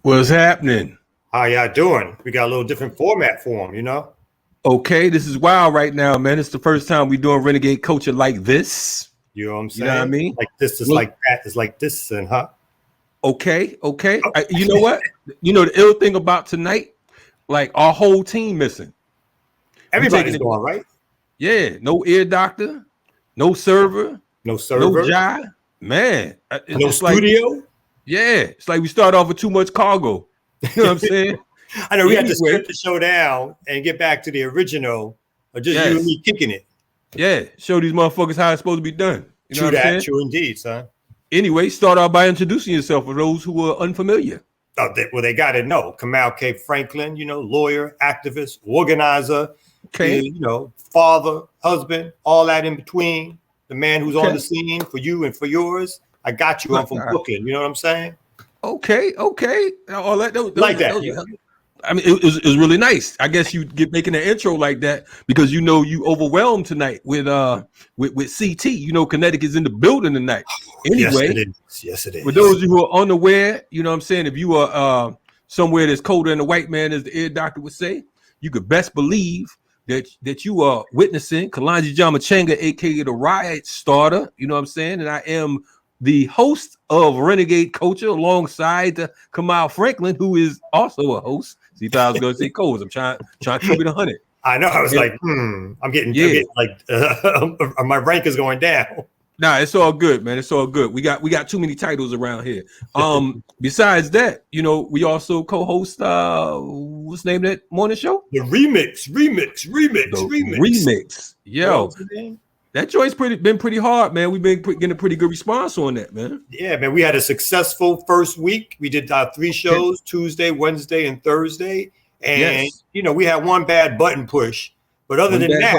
What's happening? How y'all doing? We got a little different format for them, you know? Okay, this is wild right now, man. It's the first time we doing Renegade culture like this. You know what I'm saying? You know what I mean? Like this is like that. It's like this and huh? Okay. You know what? You know the ill thing about tonight? Like our whole team missing. Everybody's going, right? Yeah, no ear doctor, no server, no Jai. Man, no studio. Like, yeah, it's like we start off with too much cargo. You know what I'm saying? I know we had to strip the show down and get back to the original, or just you and me kicking it. Yeah, show these motherfuckers how it's supposed to be done. You know what I'm saying? True indeed, son. Anyway, start out by introducing yourself for those who are unfamiliar. Oh, they got to know. Kamau K. Franklin, you know, lawyer, activist, organizer, you know, father, husband, all that in between. The man who's on the scene for you and for yours. I got you. I'm from Brooklyn. You know what I'm saying? Okay. All that. Like that. I mean, it was really nice. I guess you get making an intro like that because you know you overwhelmed tonight with CT. You know, Connecticut's in the building tonight. Anyway, yes it is. For those of you who are unaware, you know what I'm saying, if you are somewhere that's colder than a white man, as the ear doctor would say, you could best believe that you are witnessing Kalonji and Changa, aka the riot starter. You know what I'm saying? And I am the host of Renegade Culture alongside Kamau Franklin, who is also a host. See, I was going to say codes. I'm trying to keep it 100. I know. I was like, I'm getting like my rank is going down. Nah, it's all good, man. It's all good. We got too many titles around here. Besides that, you know, we also co-host what's the name of that morning show? The remix. Yo, that joint's been pretty hard, man. We've been getting a pretty good response on that, man. Yeah, man. We had a successful first week. We did 3 shows, Tuesday, Wednesday, and Thursday. And you know, we had one bad button push, but other than that,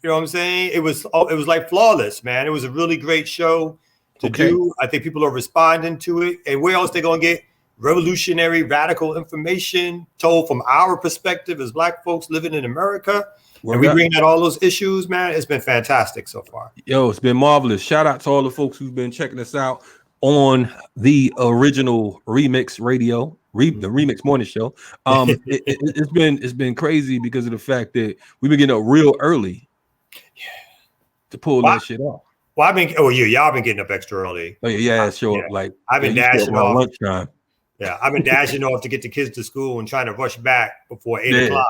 you know what I'm saying? It was like flawless, man. It was a really great show to do. I think people are responding to it. And where else they gonna get revolutionary, radical information told from our perspective as Black folks living in America? And we bring out all those issues, man. It's been fantastic so far. Yo, it's been marvelous. Shout out to all the folks who've been checking us out on the original Remix Radio, the Remix Morning Show. It's been crazy because of the fact that we've been getting up real early to pull that shit off. Well, y'all been getting up extra early. Oh yeah, sure. Like I've been dashing off lunchtime. Yeah, I've been dashing off to get the kids to school and trying to rush back before 8 o'clock.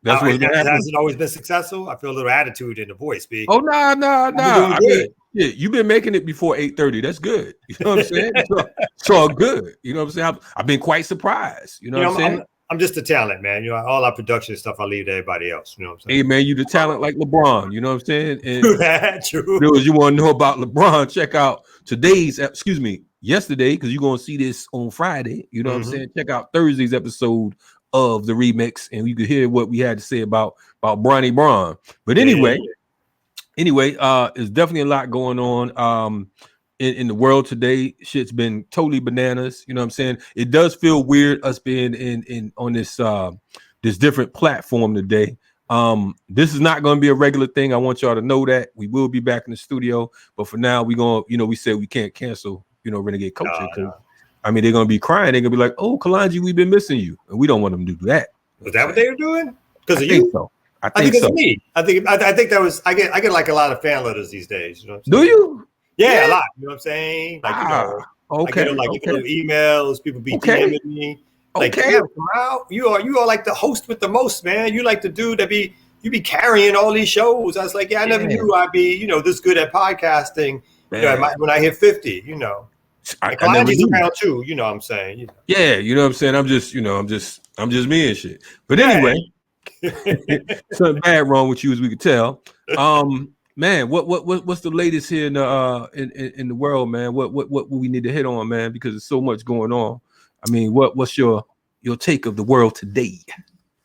That's what hasn't always been successful. I feel a little attitude in the voice, B. Oh nah. I mean, you've been making it before 8:30. That's good. You know what I'm saying? It's all good. You know what I'm saying? I've been quite surprised. You know what I'm saying? I'm just a talent, man. You know, all our production stuff I leave to everybody else. You know what I'm saying? Hey man, you the talent like LeBron. You know what I'm saying? And True. Those you want to know about LeBron, check out yesterday, because you're gonna see this on Friday. You know what I'm saying? Check out Thursday's episode of the remix, and you could hear what we had to say about Bronny Braun. But anyway, there's definitely a lot going on in the world today. Shit's been totally bananas. You know what I'm saying? It does feel weird us being in on this this different platform today. This is not going to be a regular thing. I want y'all to know that we will be back in the studio, but for now we said we can't cancel Renegade Culture because I mean, they're going to be crying. They're going to be like, oh, Kalonji, we've been missing you. And we don't want them to do that. Was that what they were doing? Because of you? So. I think it's me. I think that was, I get like a lot of fan letters these days. You know what I'm saying? Do you? Yeah, a lot. You know what I'm saying? Like, I get like little emails, people be DMing me. Like, damn, Kamau, you are like the host with the most, man. You like the dude that you be carrying all these shows. I was like, I never knew I'd be, this good at podcasting when I hit 50, I never knew around too, you know what I'm saying? Yeah, you know what I'm saying? I'm just me and shit. But anyway, something bad wrong with you as we could tell. Man, what's the latest here in the world, man? What we need to hit on, man? Because there's so much going on. I mean, what's your take of the world today?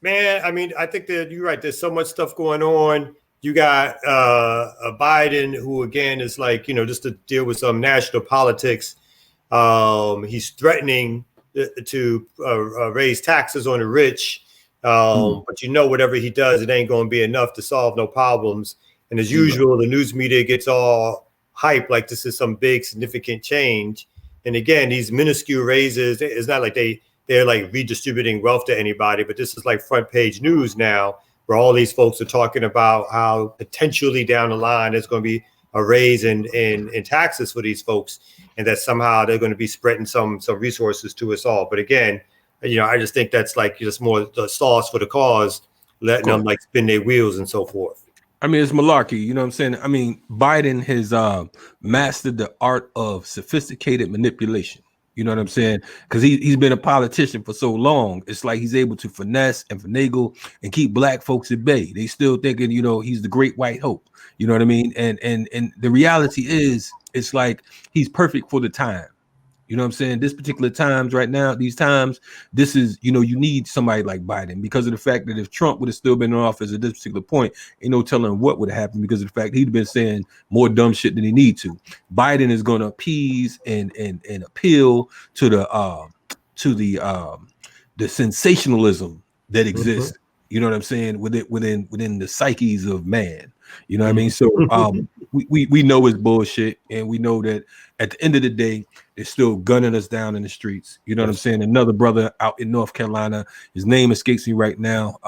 Man, I mean, I think that you're right. There's so much stuff going on. You got a Biden who, again, is like, just to deal with some national politics. He's threatening to raise taxes on the rich. But whatever he does, it ain't going to be enough to solve no problems. And as usual, the news media gets all hype like this is some big significant change. And again, these minuscule raises, it's not like they're like redistributing wealth to anybody, but this is like front page news now, where all these folks are talking about how potentially down the line there's going to be a raise in taxes for these folks, and that somehow they're going to be spreading some resources to us all. But again, I just think that's like just more the sauce for the cause, letting them like spin their wheels and so forth. I mean, it's malarkey, you know what I'm saying? I mean, Biden has mastered the art of sophisticated manipulation. You know what I'm saying? Because he's been a politician for so long. It's like he's able to finesse and finagle and keep black folks at bay. They still thinking, he's the great white hope. You know what I mean? And the reality is, it's like he's perfect for the time. You know what I'm saying? This particular times right now, these times, this is, you need somebody like Biden, because of the fact that if Trump would have still been in office at this particular point, ain't no telling what would have happened, because of the fact he'd been saying more dumb shit than he need to. Biden is going to appease and appeal to the sensationalism that exists. You know what I'm saying? Within the psyches of man. You know what I mean? So we know it's bullshit, and we know that at the end of the day, they're still gunning us down in the streets. You know what I'm saying? Another brother out in North Carolina, his name escapes me right now,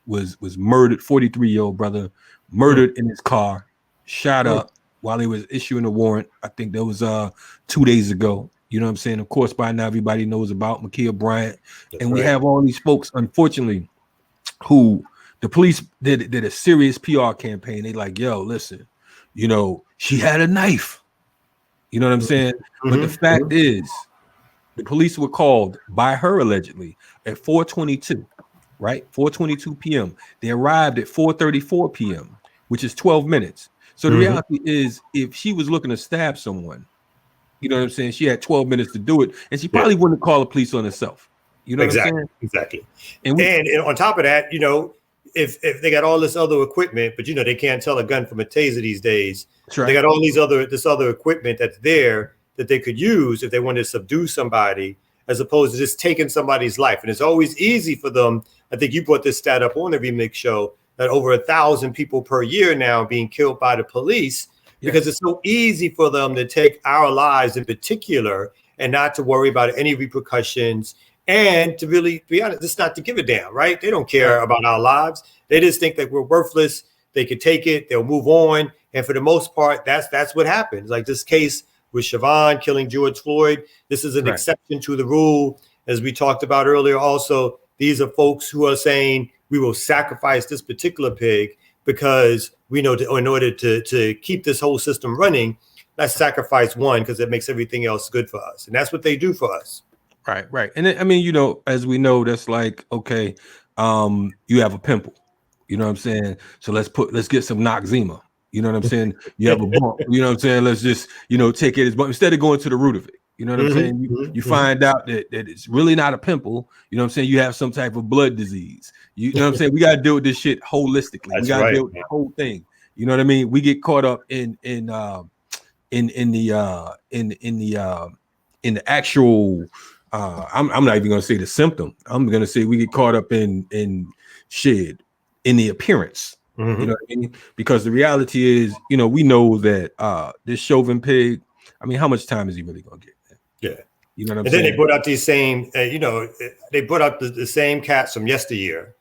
was murdered, 43-year-old brother, murdered in his car, shot up while he was issuing a warrant. I think that was 2 days ago. You know what I'm saying? Of course, by now everybody knows about Ma'Khia Bryant. And we have all these folks, unfortunately, who the police did a serious PR campaign. They like, yo, listen, she had a knife. You know what I'm saying? But the fact is, the police were called by her allegedly at 4:22, right? 4:22 p.m. They arrived at 4:34 p.m., which is 12 minutes. So the reality is, if she was looking to stab someone, you know what I'm saying, she had 12 minutes to do it, and she probably wouldn't call the police on herself. You know what I'm saying? Exactly. And on top of that, if they got all this other equipment, but they can't tell a gun from a taser these days. Right. They got all this other equipment that's there that they could use if they wanted to subdue somebody, as opposed to just taking somebody's life. And it's always easy for them. I think you brought this stat up on the Remix show, that over 1,000 people per year now being killed by the police, because it's so easy for them to take our lives in particular and not to worry about any repercussions. And to really be honest, it's not to give a damn, right? They don't care about our lives. They just think that we're worthless. They could take it. They'll move on. And for the most part, that's what happens. Like this case with Siobhan killing George Floyd, this is an exception to the rule. As we talked about earlier, also, these are folks who are saying we will sacrifice this particular pig because we know in order to keep this whole system running, let's sacrifice one because it makes everything else good for us. And that's what they do for us. Right. And then, I mean, as we know, that's like, okay, you have a pimple, you know what I'm saying? So let's get some Noxzema, you know what I'm saying? You have a bump, you know what I'm saying? Let's just, take it, but instead of going to the root of it, you know what I'm saying? You find out that it's really not a pimple, you know what I'm saying? You have some type of blood disease, you know what I'm saying? We got to deal with this shit holistically. We got to deal with the whole thing. You know what I mean? We get caught up in the actual, I'm not even gonna say the symptom. I'm gonna say we get caught up in the appearance. You know what I mean? Because the reality is, we know that this Chauvin pig, I mean, how much time is he really gonna get? Yeah. You know what I'm saying? Then they brought out these same, they brought out the same cats from yesteryear.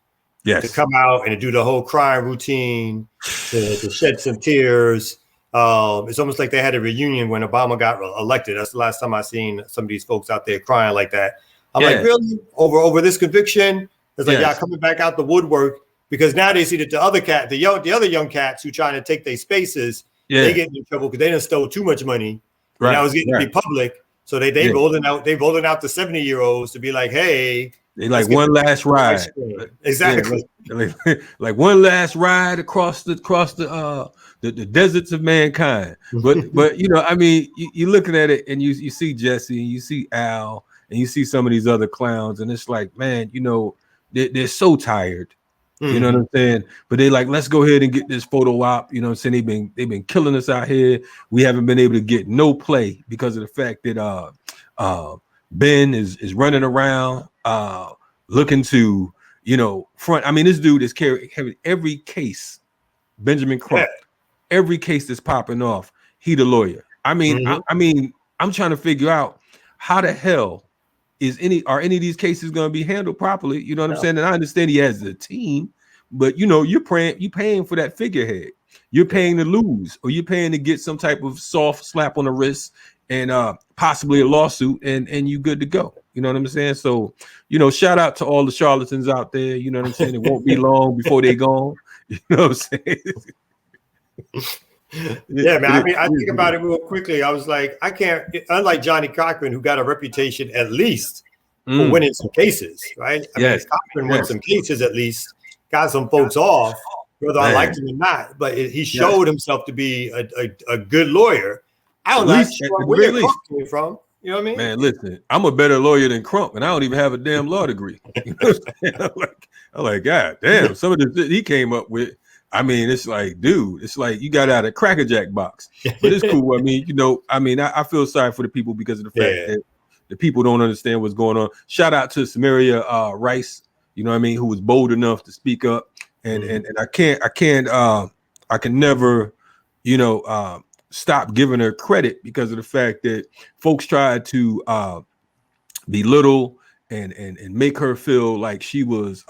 To come out and to do the whole crime routine, to shed some tears. It's almost like they had a reunion when Obama got elected. That's the last time I seen some of these folks out there crying like that. I'm like, really? Over this conviction? It's like, y'all coming back out the woodwork, because now they see that the other young cats who trying to take their spaces, they get in trouble because they done stole too much money. And now it's getting to be public. So they rolling out the 70-year-olds to be like, hey, they like one last ride. Exactly. Like one last ride across the deserts of mankind. But I mean, you're looking at it and you see Jesse and you see Al and you see some of these other clowns, and it's like, man, they're so tired. You know what I'm saying? But they like, let's go ahead and get this photo op. You know what I'm saying? They've been killing us out here. We haven't been able to get no play because of the fact that Ben is running around looking to front. I mean, this dude is having every case, Benjamin Crump, every case that's popping off. He the lawyer. I mean, I'm trying to figure out how the hell are any of these cases going to be handled properly? You know what I'm saying? And I understand he has a team, but you're paying for that figurehead. You're paying to lose, or you're paying to get some type of soft slap on the wrist and possibly a lawsuit, and you good to go. You know what I'm saying? So, shout out to all the charlatans out there. You know what I'm saying? It won't be long before they gone. You know what I'm saying? Yeah, man. I mean, I think about it real quickly. I was like, I can't, unlike Johnny Cochran, who got a reputation at least for winning some cases, right? I mean, Cochran won some cases at least, got some folks off, whether I liked him or not. But he showed himself to be a good lawyer. I don't know where Crump came from. You know what I mean? Man, listen, I'm a better lawyer than Crump, and I don't even have a damn law degree. You know what I'm saying? I'm like, God damn, some of the shit he came up with. I mean, it's like, dude, it's like you got out of Cracker Jack box. But it's cool. I mean, I feel sorry for the people because of the fact that the people don't understand what's going on. Shout out to Samaria Rice, you know what I mean, who was bold enough to speak up. And I can never, stop giving her credit because of the fact that folks tried to belittle and make her feel like she was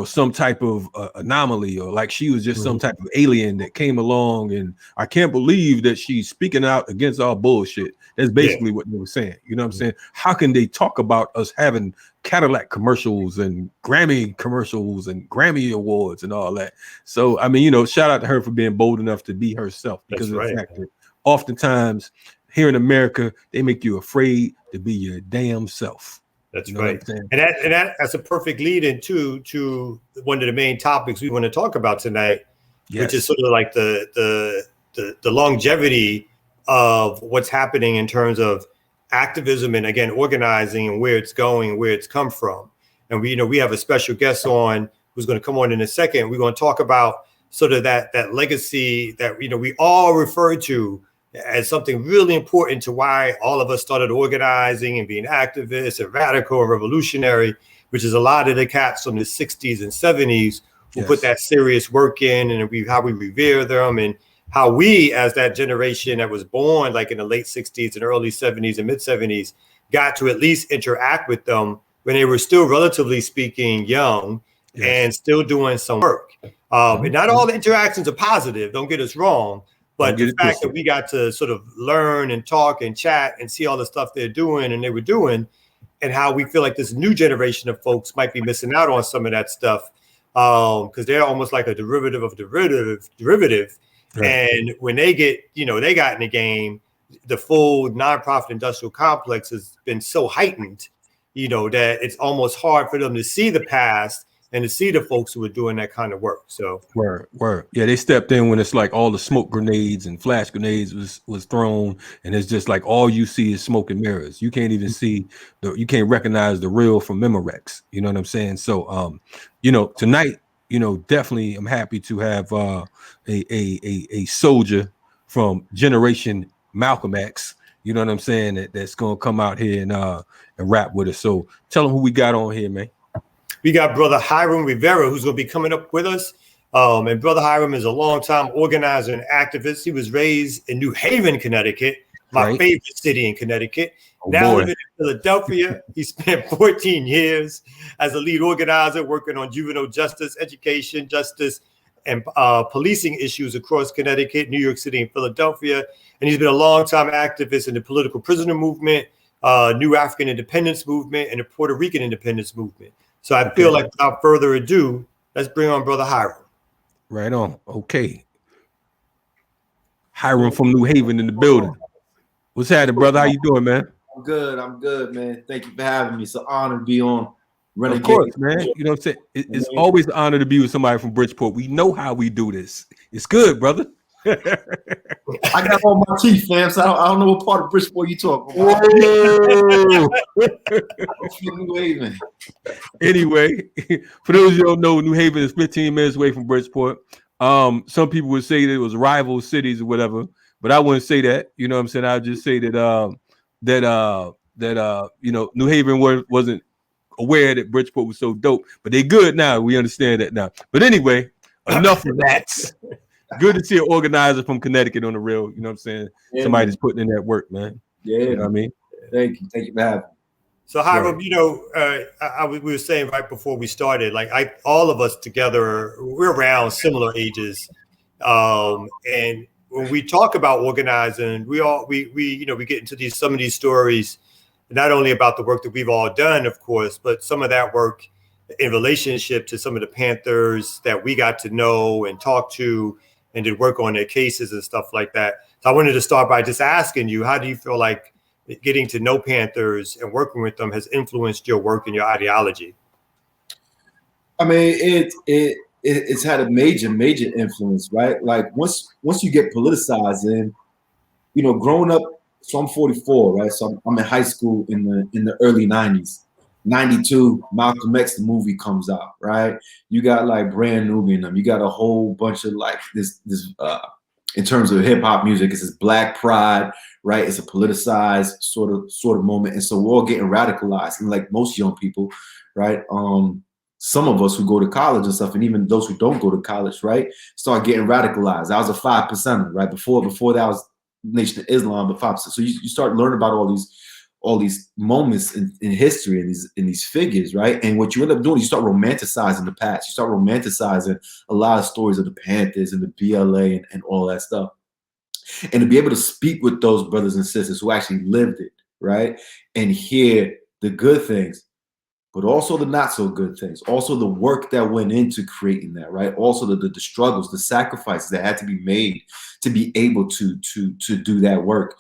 some type of anomaly, or like she was just some type of alien that came along. And I can't believe that she's speaking out against all bullshit. That's basically what they were saying. You know what I'm saying? How can they talk about us having Cadillac commercials and Grammy commercials and Grammy awards and all that? So, I mean, shout out to her for being bold enough to be herself, because of the fact that oftentimes here in America, they make you afraid to be your damn self. That's right. And that's a perfect lead into one of the main topics we want to talk about tonight, which is sort of like the longevity of what's happening in terms of activism and, again, organizing, and where it's going, where it's come from. And we have a special guest on who's going to come on in a second. We're going to talk about sort of that legacy that we all refer to as something really important to why all of us started organizing and being activists and radical and revolutionary, which is a lot of the cats from the 60s and 70s who put that serious work in, and how we revere them, and how we, as that generation that was born like in the late 60s and early 70s and mid 70s, got to at least interact with them when they were still, relatively speaking, young and still doing some work. And not all the interactions are positive, don't get us wrong. But the fact that we got to sort of learn and talk and chat and see all the stuff they're doing and they were doing, and how we feel like this new generation of folks might be missing out on some of that stuff, because they're almost like a derivative of derivative. Right. And when they get, they got in the game, the full nonprofit industrial complex has been so heightened, that it's almost hard for them to see the past and to see the folks who were doing that kind of work. So word. Yeah, they stepped in when it's like all the smoke grenades and flash grenades was thrown, and it's just like all you see is smoke and mirrors. You can't even see you can't recognize the real from Memorex. You know what I'm saying? So tonight, definitely I'm happy to have a soldier from Generation Malcolm X. You know what I'm saying? That's gonna come out here and rap with us. So tell them who we got on here, man. We got Brother Hiram Rivera, who's going to be coming up with us. And Brother Hyrum is a longtime organizer and activist. He was raised in New Haven, Connecticut, my favorite city in Connecticut. Now living in Philadelphia. He spent 14 years as a lead organizer, working on juvenile justice, education, justice, and policing issues across Connecticut, New York City, and Philadelphia. And he's been a longtime activist in the political prisoner movement, new Afrikan Independence Movement, and the Puerto Rican Independence Movement. So I feel like without further ado, let's bring on Brother Hyrum. Right on. Okay. Hyrum from New Haven in the building. What's happening, brother? How you doing, man? I'm good, man. Thank you for having me. It's an honor to be on Renegade. Of course, man. You know what I'm saying? It's always an honor to be with somebody from Bridgeport. We know how we do this. It's good, brother. I got all my teeth, fam, so I don't know what part of Bridgeport you talking about. New Haven. Anyway, for those who don't know, New Haven is 15 minutes away from Bridgeport. Some people would say that it was rival cities or whatever, but I wouldn't say that. You know what I'm saying? I'd just say that New Haven wasn't aware that Bridgeport was so dope, but they good now. We understand that now. But anyway, enough of that. Good to see an organizer from Connecticut on the real. You know what I'm saying? Yeah, somebody's putting in that work, man. Yeah, you know what I mean. Thank you for having me. So Hyrum, we were saying right before we started, like all of us together, we're around similar ages, and when we talk about organizing, we get into some of these stories, not only about the work that we've all done, of course, but some of that work in relationship to some of the Panthers that we got to know and talk to and did work on their cases and stuff like that. So I wanted to start by just asking you, how do you feel like getting to know Panthers and working with them has influenced your work and your ideology? I mean, it's had a major influence, right? Like once you get politicized, and growing up, so I'm 44, right? So I'm in high school in the early 90s. 92, Malcolm X, the movie comes out, right? You got like Brand Nubian them. You got a whole bunch of like this in terms of hip hop music, it's this Black pride, right? It's a politicized sort of moment. And so we're all getting radicalized. And like most young people, right? Some of us who go to college and stuff, and even those who don't go to college, right? Start getting radicalized. I was a 5%er, right? Before that was Nation of Islam, but 5%. So you start learning about all these moments in history and these figures, right? And what you end up doing, you start romanticizing the past. You start romanticizing a lot of stories of the Panthers and the BLA and all that stuff. And to be able to speak with those brothers and sisters who actually lived it, right? And hear the good things, but also the not so good things, also the work that went into creating that, right? Also the struggles, the sacrifices that had to be made to be able to do that work.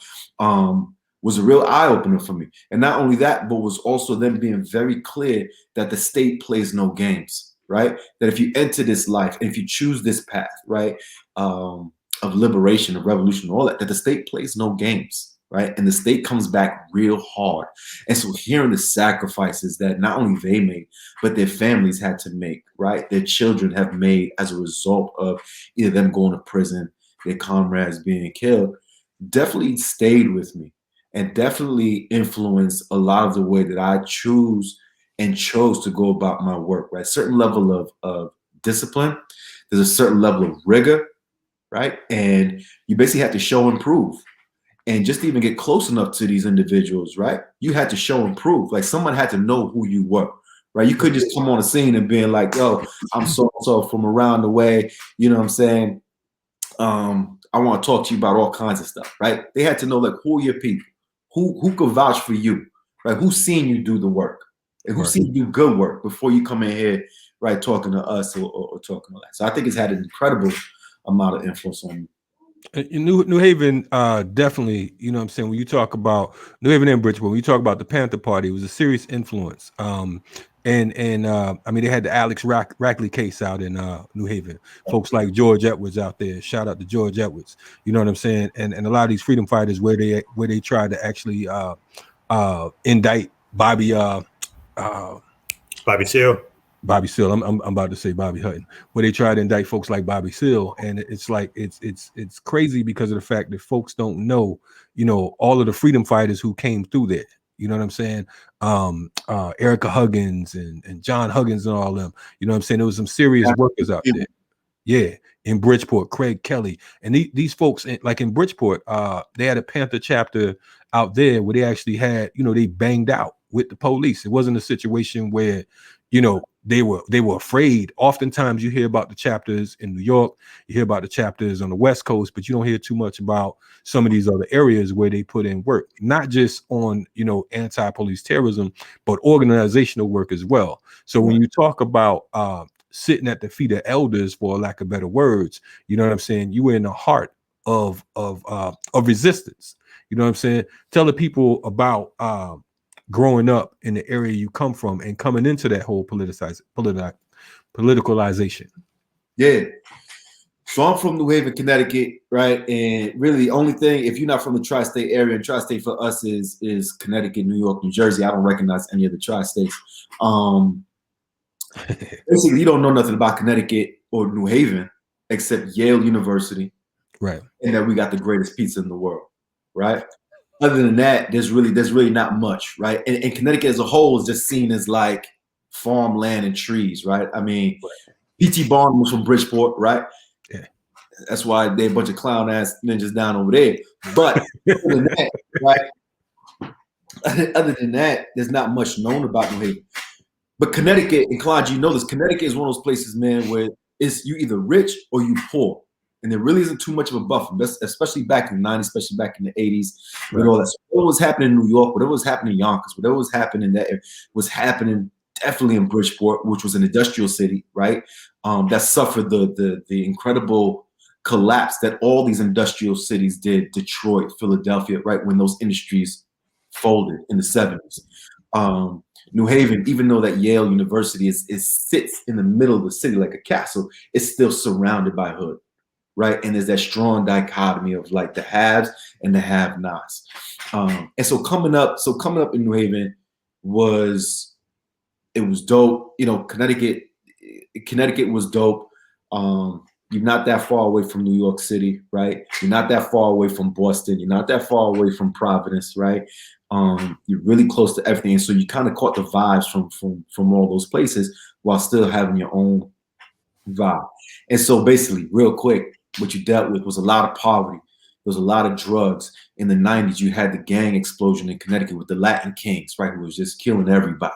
Was a real eye-opener for me. And not only that, but was also them being very clear that the state plays no games, right? That if you enter this life, and if you choose this path, right, of liberation, of revolution, all that the state plays no games, right? And the state comes back real hard. And so hearing the sacrifices that not only they made, but their families had to make, right? Their children have made as a result of either them going to prison, their comrades being killed, definitely stayed with me. And definitely influence a lot of the way that I chose to go about my work, right? Certain level of discipline. There's a certain level of rigor, right? And you basically have to show and prove. And just to even get close enough to these individuals, right? You had to show and prove. Like someone had to know who you were, right? You couldn't just come on the scene and being like, yo, I'm so from around the way, you know what I'm saying? I want to talk to you about all kinds of stuff, right? They had to know like who are your people? Who could vouch for you, right? Who's seen you do the work, and who's seen you do good work before you come in here, right, talking to us or talking to that. So I think it's had an incredible amount of influence on me. In New Haven, definitely, you know what I'm saying, when you talk about New Haven and Bridgeport, when you talk about the Panther Party, it was a serious influence. I mean, they had the Alex Rackley case out in New Haven. Folks like George Edwards out there. Shout out to George Edwards. You know what I'm saying? And a lot of these freedom fighters where they tried to actually indict Bobby Seale. Bobby Seale. I'm about to say Bobby Hutton, where they try to indict folks like Bobby Seale, and it's like it's crazy because of the fact that folks don't know, all of the freedom fighters who came through there. You know what I'm saying? Erica Huggins and John Huggins and all of them. You know what I'm saying? There was some serious workers out there. Yeah, in Bridgeport, Craig Kelly, and these folks, like in Bridgeport, they had a Panther chapter out there where they actually had, they banged out with the police. It wasn't a situation where, they were afraid. Oftentimes you hear about the chapters in New York, you hear about the chapters on the West Coast, but you don't hear too much about some of these other areas where they put in work, not just on, anti-police terrorism, but organizational work as well. So when you talk about sitting at the feet of elders, for lack of better words, you know what I'm saying? You were in the heart of resistance. You know what I'm saying? Tell the people about growing up in the area you come from and coming into that whole politicalization. Yeah. So I'm from New Haven, Connecticut, right? And really the only thing, if you're not from the tri-state area, and tri-state for us is Connecticut, New York, New Jersey. I don't recognize any of the tri-states. Basically, you don't know nothing about Connecticut or New Haven except Yale University. Right. And that we got the greatest pizza in the world, right? other than that, there's really not much, right? And Connecticut as a whole is just seen as like farmland and trees, right? I mean, P.T. Barnum was from Bridgeport, right? Yeah. That's why they're a bunch of clown ass ninjas down over there. But other than that, right? Other than that, there's not much known about New Haven. But Connecticut, and Kalonji, you know this, Connecticut is one of those places, man, where it's you either rich or you poor. And there really isn't too much of a buffer, especially back in the 90s, especially back in the 80s. Right. With all that. So whatever was happening in New York, whatever was happening in Yonkers, whatever was happening there was happening definitely in Bridgeport, which was an industrial city, right? That suffered the incredible collapse that all these industrial cities did, Detroit, Philadelphia, right, when those industries folded in the 70s. New Haven, even though that Yale University sits in the middle of the city like a castle, it's still surrounded by hood, right? And there's that strong dichotomy of like the haves and the have-nots. And so coming up in New Haven was dope. You know, Connecticut was dope. You're not that far away from New York City, right? You're not that far away from Boston. You're not that far away from Providence, right? You're really close to everything. And so you kind of caught the vibes from all those places while still having your own vibe. And so basically, real quick, what you dealt with was a lot of poverty. There was a lot of drugs. In the 90s, you had the gang explosion in Connecticut with the Latin Kings, right? Who was just killing everybody.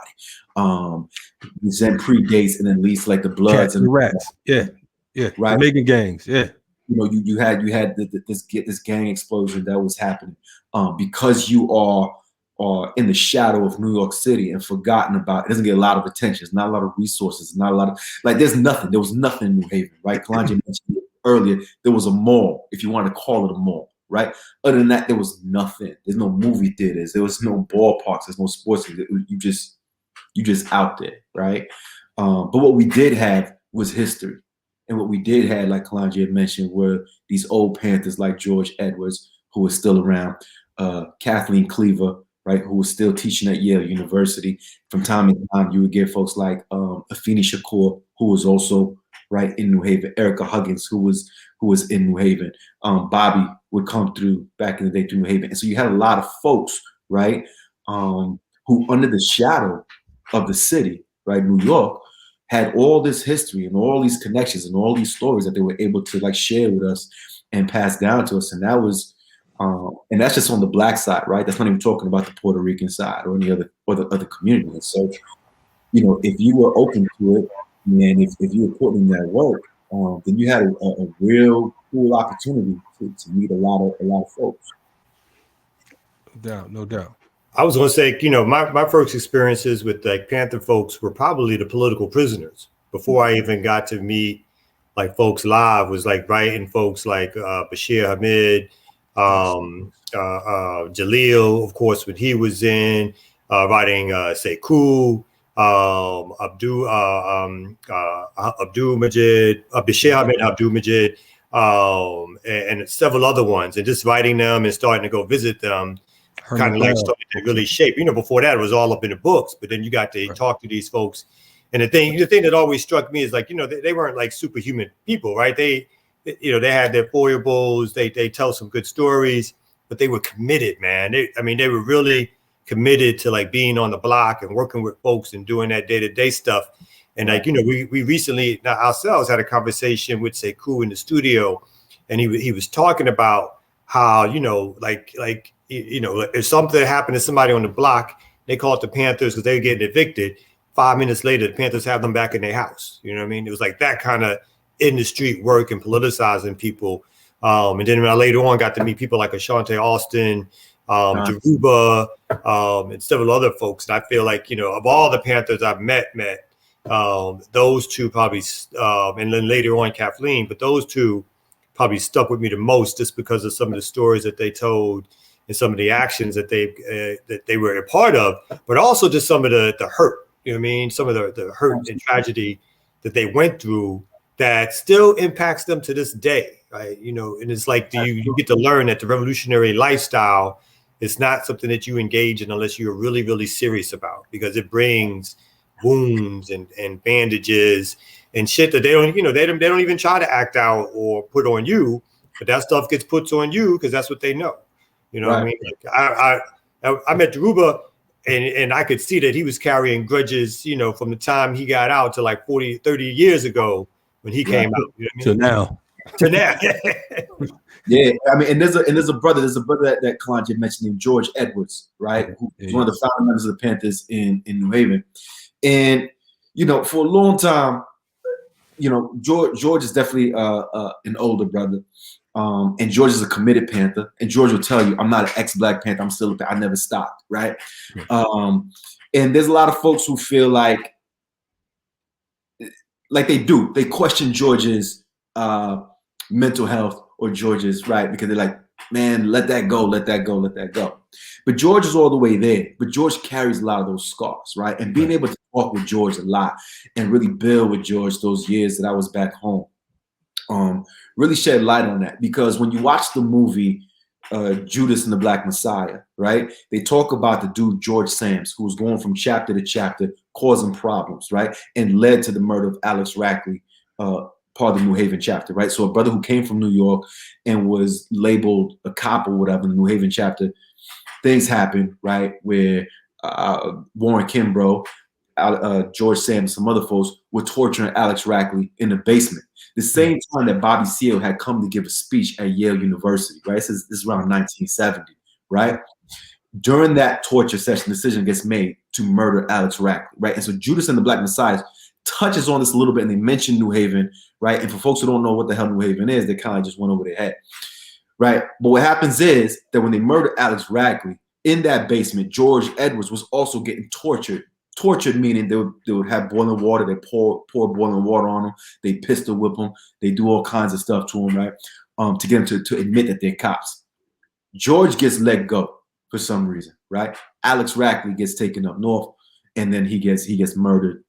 Then predates and then least like the Bloods and the Rats. Yeah. Yeah. Right. Jamaican gangs. Yeah. You know, you had this gang explosion that was happening because you are in the shadow of New York City and forgotten about. It doesn't get a lot of attention. It's not a lot of resources. Not a lot of like. There was nothing in New Haven, right? Kalonji mentioned it earlier. There was a mall, if you want to call it a mall, right? Other than that, there was nothing. There's no movie theaters. There was no ballparks. There's no sports. You just out there, right? But what we did have was history. And what we did have, like Kalonji had mentioned, were these old Panthers like George Edwards, who was still around, Kathleen Cleaver, right, who was still teaching at Yale University. From time to time, you would get folks like Afeni Shakur, who was also right in New Haven, Erica Huggins, who was in New Haven. Bobby would come through back in the day through New Haven. And so you had a lot of folks, right, who under the shadow of the city, right, New York, had all this history and all these connections and all these stories that they were able to like share with us and pass down to us. And that was, and that's just on the Black side, right? That's not even talking about the Puerto Rican side or any other community. And so, you know, if you were open to it and if you were putting in that work, then you had a real cool opportunity to meet a lot of folks. No doubt. I was going to say, you know, my first experiences with like Panther folks were probably the political prisoners. Before I even got to meet like folks live, was like writing folks like Bashir Hamid, Jaleel, of course, when he was in, writing Sekou, Abdul Majid, Bashir Hamid, Abdul Majid, and several other ones, and just writing them and starting to go visit them. Kind of like started to really shape. You know, before that it was all up in the books, but then you got to talk to these folks. And the thing that always struck me is like, you know, they weren't like superhuman people, right? They had their foibles. They tell some good stories, but they were committed, man. They were really committed to like being on the block and working with folks and doing that day-to-day stuff. And like, you know, we recently ourselves had a conversation with Sekou in the studio, and he was talking about how, you know, like you know, if something happened to somebody on the block, they call it the Panthers because they're getting evicted. 5 minutes later, the Panthers have them back in their house. You know what I mean? It was like that kind of in the street work and politicizing people. And then when I later on got to meet people like Ashante Austin, Jaruba, and several other folks. And I feel like, you know, of all the Panthers I've met, those two probably, and then later on Kathleen, but those two probably stuck with me the most just because of some of the stories that they told and some of the actions that they were a part of, but also just some of the hurt, you know what I mean? Some of the hurt and tragedy that they went through that still impacts them to this day, right? You know, and it's like, you get to learn that the revolutionary lifestyle is not something that you engage in unless you're really, really serious about, because it brings wounds and bandages and shit that they don't even try to act out or put on you, but that stuff gets put on you because that's what they know. You know what I mean? I met Dhoruba, and I could see that he was carrying grudges, you know, from the time he got out to like 40, 30 years ago when he came out. You know what I mean? To now. Yeah, I mean, and there's a brother that Kalonji mentioned named George Edwards, right? Who's one of the founding members of the Panthers in New Haven. And, you know, for a long time, you know, George is definitely an older brother. And George is a committed Panther. And George will tell you, I'm not an ex-Black Panther. I'm still a Panther. I never stopped, right? And there's a lot of folks who feel like they question George's mental health or George's, right? Because they're like, man, let that go, let that go, let that go. But George is all the way there. But George carries a lot of those scars, right? And being able to talk with George a lot and really build with George those years that I was back home, really shed light on that. Because when you watch the movie Judas and the Black Messiah, right? They talk about the dude George Sams, who was going from chapter to chapter, causing problems, right? And led to the murder of Alex Rackley, part of the New Haven chapter, right? So a brother who came from New York and was labeled a cop or whatever in the New Haven chapter, things happened, right? Where Warren Kimbrough, George Sams, some other folks were torturing Alex Rackley in the basement. The same time that Bobby Seale had come to give a speech at Yale University, right? This is around 1970, right? During that torture session, the decision gets made to murder Alex Rackley, right? And so Judas and the Black Messiah touches on this a little bit, and they mention New Haven, right? And for folks who don't know what the hell New Haven is, they kind of just went over their head, right? But what happens is that when they murdered Alex Rackley in that basement, George Edwards was also getting tortured. Tortured meaning they would have boiling water, they pour boiling water on them, they pistol whip them, they do all kinds of stuff to them, right? To get them to admit that they're cops. George gets let go for some reason, right? Alex Rackley gets taken up north, and then he gets murdered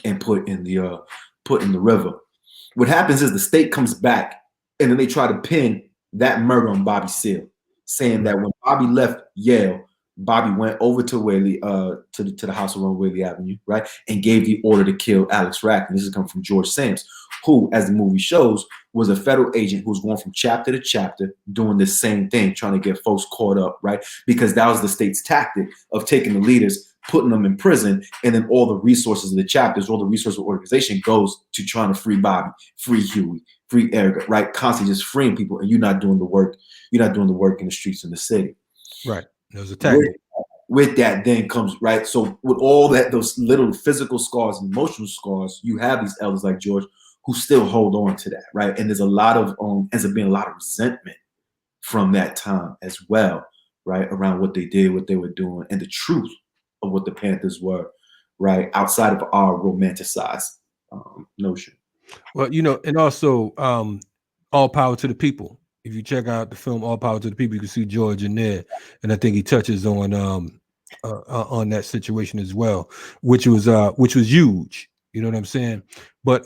and put in the river. What happens is the state comes back, and then they try to pin that murder on Bobby Seale, saying that when Bobby left Yale, Bobby went over to Whaley, to the house around Whaley Avenue, right, and gave the order to kill Alex Rackley. This is coming from George Sams, who, as the movie shows, was a federal agent who was going from chapter to chapter doing the same thing, trying to get folks caught up, right? Because that was the state's tactic of taking the leaders, putting them in prison, and then all the resources of the chapters, all the resources of the organization goes to trying to free Bobby, free Huey, free Erica, right? Constantly just freeing people, and you're not doing the work. You're not doing the work in the streets in the city. Right. There's a tactic. With that then comes, right? So with all that, those little physical scars and emotional scars, you have these elders like George who still hold on to that, right? And there's a lot of, ends up being a lot of resentment from that time as well, right? Around what they did, what they were doing, and the truth of what the Panthers were, right? Outside of our romanticized notion. Well, you know, and also all power to the people. If you check out the film All Power to the People, you can see George in there, and I think he touches on that situation as well, which was huge. You know what I'm saying? But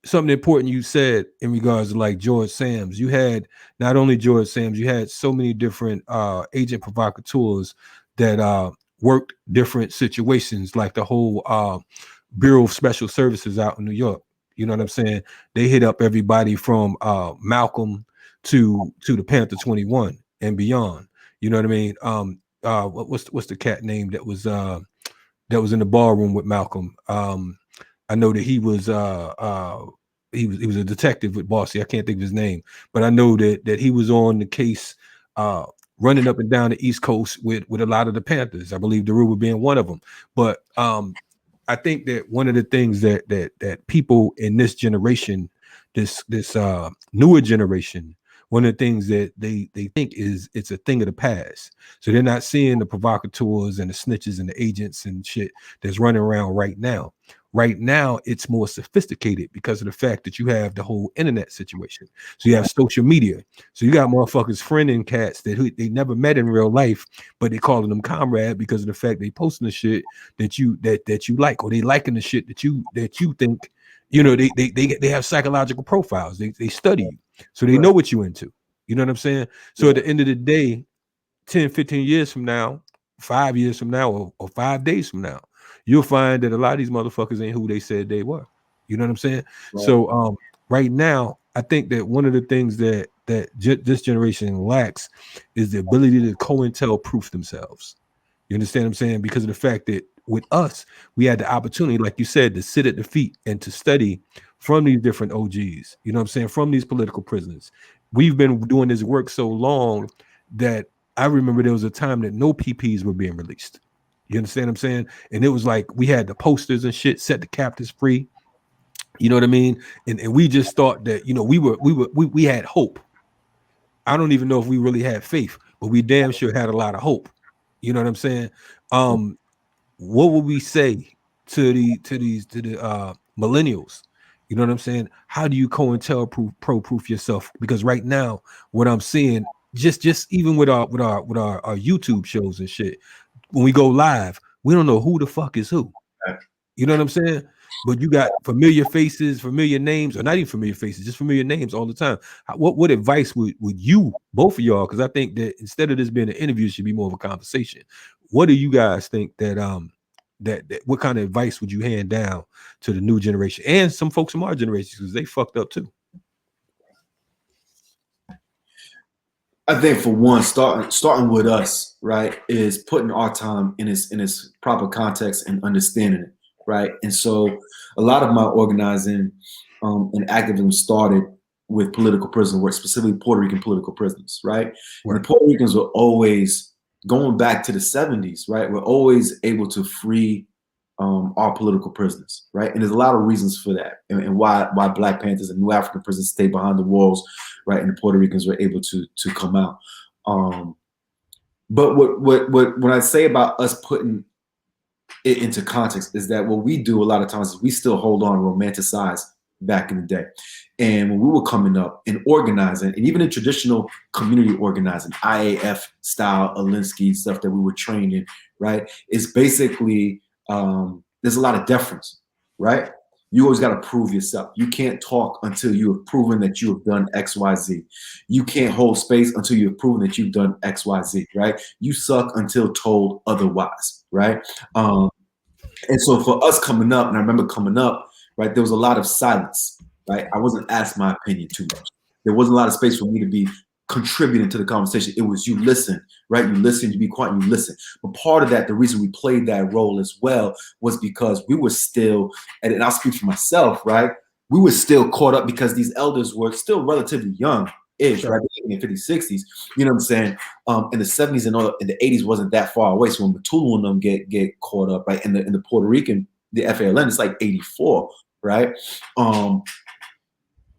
something important you said in regards to like George Sams. You had not only George Sams, you had so many different agent provocateurs that worked different situations, like the whole Bureau of Special Services out in New York. You know what I'm saying? They hit up everybody from Malcolm to the Panther 21 and beyond. You know what I mean? What's the cat name that was in the ballroom with Malcolm? I know that he was a detective with Bossy. I can't think of his name, but I know that he was on the case running up and down the East Coast with a lot of the Panthers. I believe Dhoruba being one of them. But I think that one of the things that people in this generation, this newer generation, one of the things that they think is it's a thing of the past. So they're not seeing the provocateurs and the snitches and the agents and shit that's running around right now. Right now, it's more sophisticated because of the fact that you have the whole internet situation. So you have social media. So you got motherfuckers friending cats that they never met in real life, but they calling them comrade because of the fact they posting the shit that you like, or they liking the shit that you think, you know, they have psychological profiles. They study you. So they know what you into. You know what I'm saying? So at the end of the day, 10, 15 years from now, 5 years from now, or 5 days from now, you'll find that a lot of these motherfuckers ain't who they said they were. You know what I'm saying? Right. So right now, I think that one of the things that this generation lacks is the ability to COINTELPROOF themselves. You understand what I'm saying? Because of the fact that with us, we had the opportunity, like you said, to sit at the feet and to study from these different OGs, you know what I'm saying, from these political prisoners. We've been doing this work so long that I remember there was a time that no PPs were being released. You understand what I'm saying? And it was like we had the posters and shit, set the captives free. You know what I mean? And we just thought that, you know, we had hope. I don't even know if we really had faith, but we damn sure had a lot of hope. You know what I'm saying? What would we say to the millennials? You know what I'm saying? How do you COINTELPROOF yourself? Because right now, what I'm seeing, just even with our YouTube shows and shit, when we go live, we don't know who the fuck is who. You know what I'm saying? But you got familiar faces, familiar names, or not even familiar faces, just familiar names all the time. What advice would you, both of y'all, because I think that instead of this being an interview, it should be more of a conversation. What do you guys think that that what kind of advice would you hand down to the new generation and some folks from our generation, because they fucked up too? I think for one, starting with us, right, is putting our time in its proper context and understanding it, right? And so a lot of my organizing and activism started with political prisoner work, specifically Puerto Rican political prisoners, right? And the Puerto Ricans were always, going back to the 70s, right, we're always able to free our political prisoners, right? And there's a lot of reasons for that, and why Black Panthers and New African prisoners stayed behind the walls, right? And the Puerto Ricans were able to come out. But what I say about us putting it into context is that what we do a lot of times is we still hold on, romanticize back in the day. And when we were coming up and organizing, and even in traditional community organizing, IAF style, Alinsky stuff that we were trained in, right, is basically there's a lot of deference, right? You always got to prove yourself. You can't talk until you have proven that you have done X, Y, Z. You can't hold space until you have proven that you've done X, Y, Z, right? You suck until told otherwise, right? And so for us coming up, and I remember coming up, right, there was a lot of silence, right? I wasn't asked my opinion too much. There wasn't a lot of space for me to be contributing to the conversation. It was you listen, right? You listen, you be quiet, you listen. But part of that, the reason we played that role as well was because we were still, and I'll speak for myself, right? We were still caught up because these elders were still relatively young-ish, right? In the 50s, 60s, you know what I'm saying? In the 70s and the 80s wasn't that far away. So when Matulu and them get caught up, right? In the Puerto Rican, the FALN, it's like 84, right?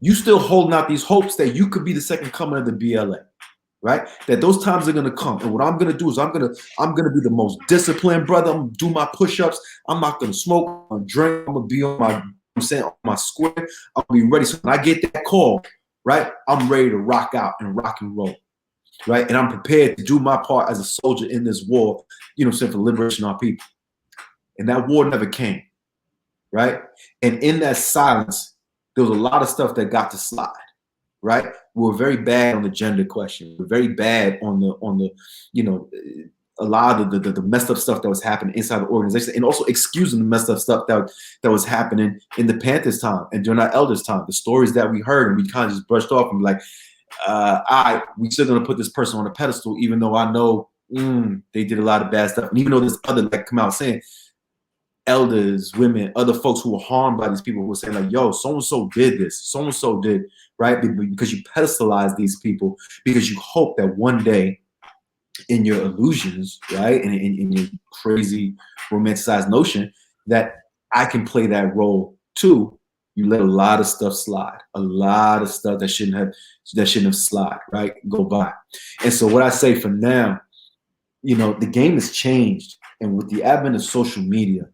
You still holding out these hopes that you could be the second coming of the BLA, right? That those times are gonna come. And what I'm gonna do is I'm gonna be the most disciplined brother. I'm gonna do my push-ups. I'm not gonna smoke, I'm gonna drink, I'm gonna be on my square. I'll be ready. So when I get that call, right, I'm ready to rock out and rock and roll, right? And I'm prepared to do my part as a soldier in this war, you know what I'm saying, for liberation of our people. And that war never came, right? And in that silence, there was a lot of stuff that got to slide, right? We were very bad on the gender question. We were very bad on the you know, a lot of the messed up stuff that was happening inside the organization, and also excusing the messed up stuff that was happening in the Panthers time and during our elders time. The stories that we heard and we kind of just brushed off and be like, we still gonna put this person on a pedestal, even though I know they did a lot of bad stuff, and even though there's other, like Kamau saying, elders, women, other folks who were harmed by these people who were saying like, yo, so-and-so did this, so-and-so did, right? Because you pedestalize these people, because you hope that one day in your illusions, right, and in your crazy romanticized notion that I can play that role too, you let a lot of stuff slide, a lot of stuff that shouldn't have slide, right, go by. And so what I say for now, you know, the game has changed, and with the advent of social media,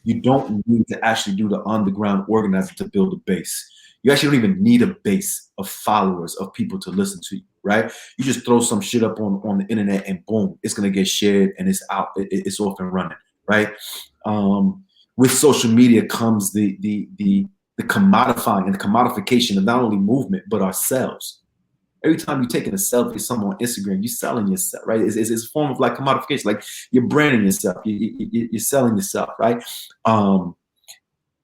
you don't need to actually do the underground organizing to build a base. You actually don't even need a base of followers, of people to listen to you, right? You just throw some shit up on the internet and boom, it's gonna get shared and it's out, it's off and running, right? With social media comes the commodifying and the commodification of not only movement, but ourselves. Every time you're taking a selfie of someone on Instagram, you're selling yourself, right? It's a form of like commodification, like you're branding yourself, you're selling yourself, right?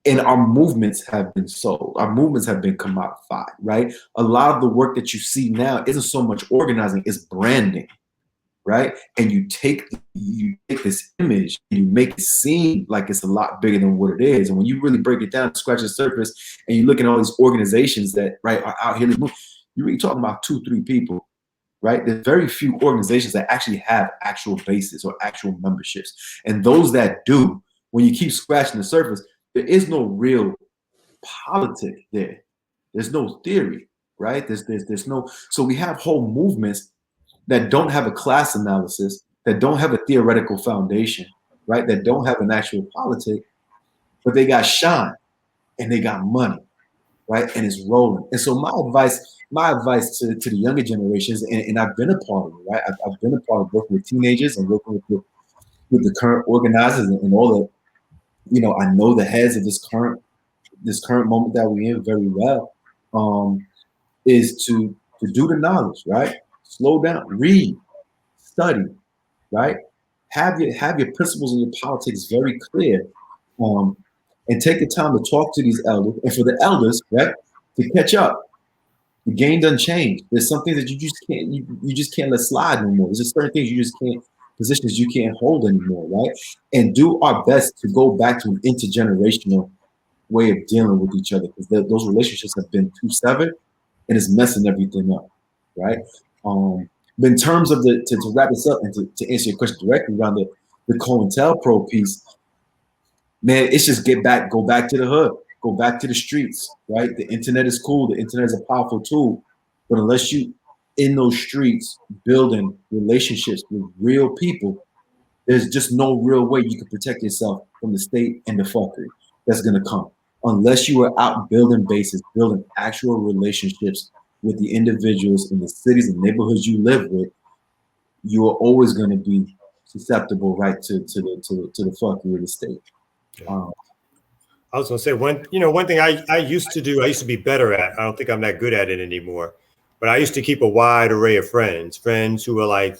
And our movements have been sold. Our movements have been commodified, right? A lot of the work that you see now isn't so much organizing, it's branding, right? And you take this image and you make it seem like it's a lot bigger than what it is. And when you really break it down, scratch the surface, and you look at all these organizations that, right, are out here, you're really talking about 2-3 people, right? There's very few organizations that actually have actual bases or actual memberships. And those that do, when you keep scratching the surface, there is no real politic there. There's no theory, right? There's no, so we have whole movements that don't have a class analysis, that don't have a theoretical foundation, right? That don't have an actual politic, but they got shine and they got money, right? And it's rolling. And so my advice to the younger generations, and I've been a part of it, right? I've been a part of working with teenagers and working with the current organizers and all the, you know, I know the heads of this current moment that we're in very well, is to do the knowledge, right? Slow down, read, study, right? Have your principles and your politics very clear, and take the time to talk to these elders, and for the elders, right, to catch up. The game doesn't change. There's some things that you just can't let slide anymore. There's just certain things you just can't, positions you can't hold anymore, right? And do our best to go back to an intergenerational way of dealing with each other, because those relationships have been too severed and it's messing everything up, right? But in terms of to wrap this up and to answer your question directly around the COINTELPRO piece, man, it's just go back to the hood, go back to the streets, right? The internet is cool, the internet is a powerful tool, but unless you in those streets building relationships with real people, there's just no real way you can protect yourself from the state and the fuckery that's gonna come. Unless you are out building bases, building actual relationships with the individuals in the cities and neighborhoods you live with, you are always going to be susceptible, right, to the fuckery of the state. I was going to say one thing I used to do, I used to be better at. I don't think I'm that good at it anymore, but I used to keep a wide array of friends who were like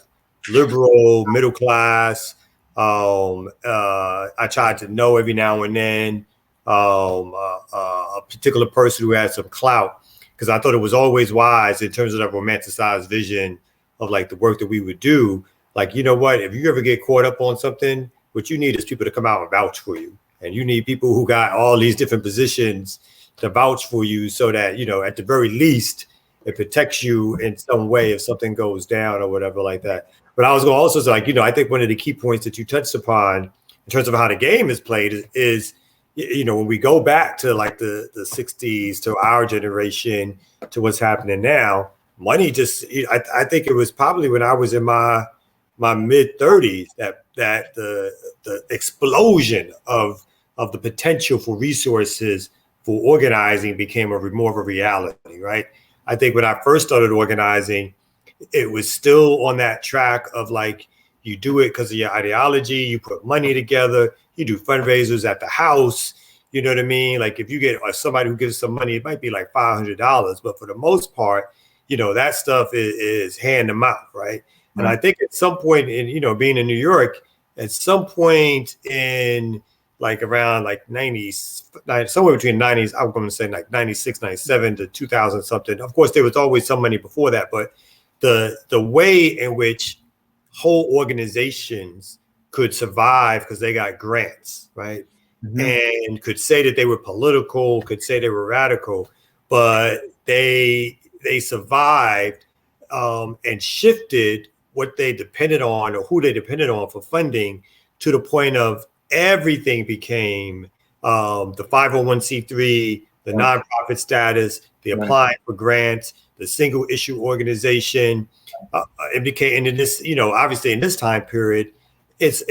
liberal, middle class. I tried to know every now and then a particular person who had some clout, because I thought it was always wise in terms of that romanticized vision of like the work that we would do. Like, you know what, if you ever get caught up on something, what you need is people to come out and vouch for you. And you need people who got all these different positions to vouch for you so that, you know, at the very least, it protects you in some way if something goes down or whatever like that. But I was going to also say, like, you know, I think one of the key points that you touched upon in terms of how the game is played is you know, when we go back to like the 60s, to our generation, to what's happening now, money just, I think it was probably when I was in my mid 30s that the explosion of the potential for resources for organizing became more of a reality, right? I think when I first started organizing, it was still on that track of like, you do it because of your ideology, you put money together, you do fundraisers at the house, you know what I mean? Like if you get somebody who gives some money, it might be like $500, but for the most part, you know, that stuff is hand to mouth, right? Mm-hmm. And I think at some point in, you know, being in New York, at some point in like around like 90s, somewhere between 90s, I'm going to say like 96, 97 to 2000 something. Of course, there was always some money before that, but the way in which whole organizations could survive because they got grants, right? Mm-hmm. And could say that they were political, could say they were radical, but they survived and shifted what they depended on or who they depended on for funding to the point of everything became the 501c3, the nonprofit status, the applying for grants, the single issue organization. It became, and in this, you know, obviously in this time period, it's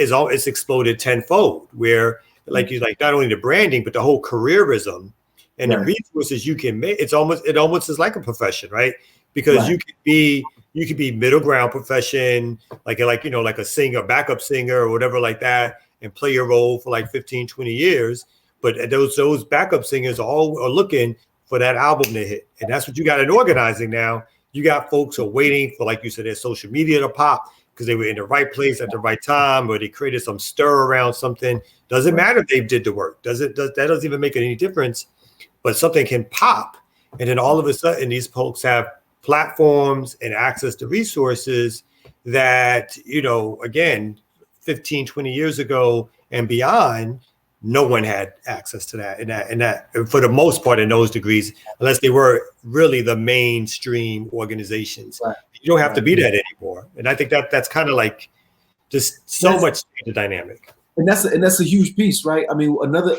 exploded tenfold. Where like not only the branding but the whole careerism and the resources you can make. It almost is like a profession, right? Because you could be middle ground profession, like you know, like a singer, backup singer or whatever like that, and play your role for like 15, 20 years. But those backup singers are looking for that album to hit. And that's what you got in organizing now. You got folks who are waiting for, like you said, their social media to pop. because they were in the right place at the right time, or they created some stir around something. Doesn't matter if they did the work. That doesn't even make any difference. But something can pop, and then all of a sudden these folks have platforms and access to resources that, again, 15, 20 years ago and beyond, no one had access to that. And that for the most part in those degrees, unless they were really the mainstream organizations. Right. You don't have to be that anymore. And I think that's kind of like just so much the dynamic. And that's a huge piece, right? I mean, another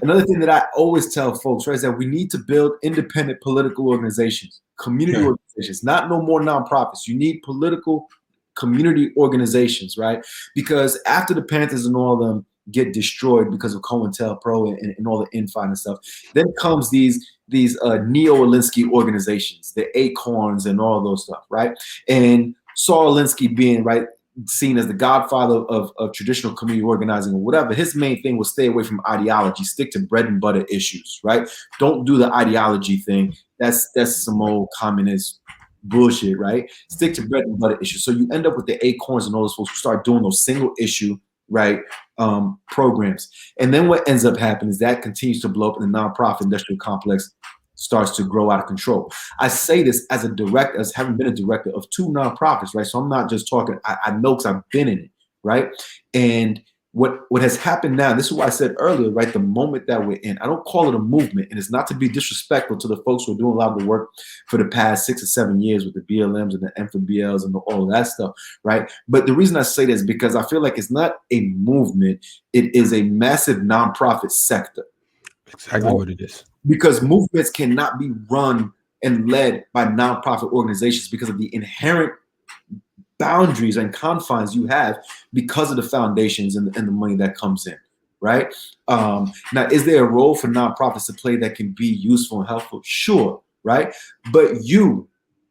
thing that I always tell folks, right, is that we need to build independent political organizations, community organizations, not no more nonprofits. You need political community organizations, right? Because after the Panthers and all of them get destroyed because of COINTELPRO and all the infighting and stuff, then comes these neo-Alinsky organizations, the Acorns and all those stuff, right? And Saul Alinsky being, right, seen as the godfather of traditional community organizing or whatever, his main thing was stay away from ideology, stick to bread and butter issues, right? Don't do the ideology thing. That's some old communist bullshit, right? Stick to bread and butter issues. So you end up with the Acorns and all those folks who start doing those single issue, right, programs. And then what ends up happening is that continues to blow up in the nonprofit industrial complex, starts to grow out of control. I say this as having been a director of 2 nonprofits, right? So I'm not just talking, I know because I've been in it, right? And what has happened now, this is what I said earlier, right? The moment that we're in, I don't call it a movement, and it's not to be disrespectful to the folks who are doing a lot of the work for the past 6 or 7 years with the BLMs and the MFBLs and all of that stuff, right? But the reason I say this is because I feel like it's not a movement, it is a massive nonprofit sector. Exactly what it is. Because movements cannot be run and led by nonprofit organizations because of the inherent boundaries and confines you have because of the foundations and the money that comes in, right? Now, is there a role for nonprofits to play that can be useful and helpful? Sure, right? But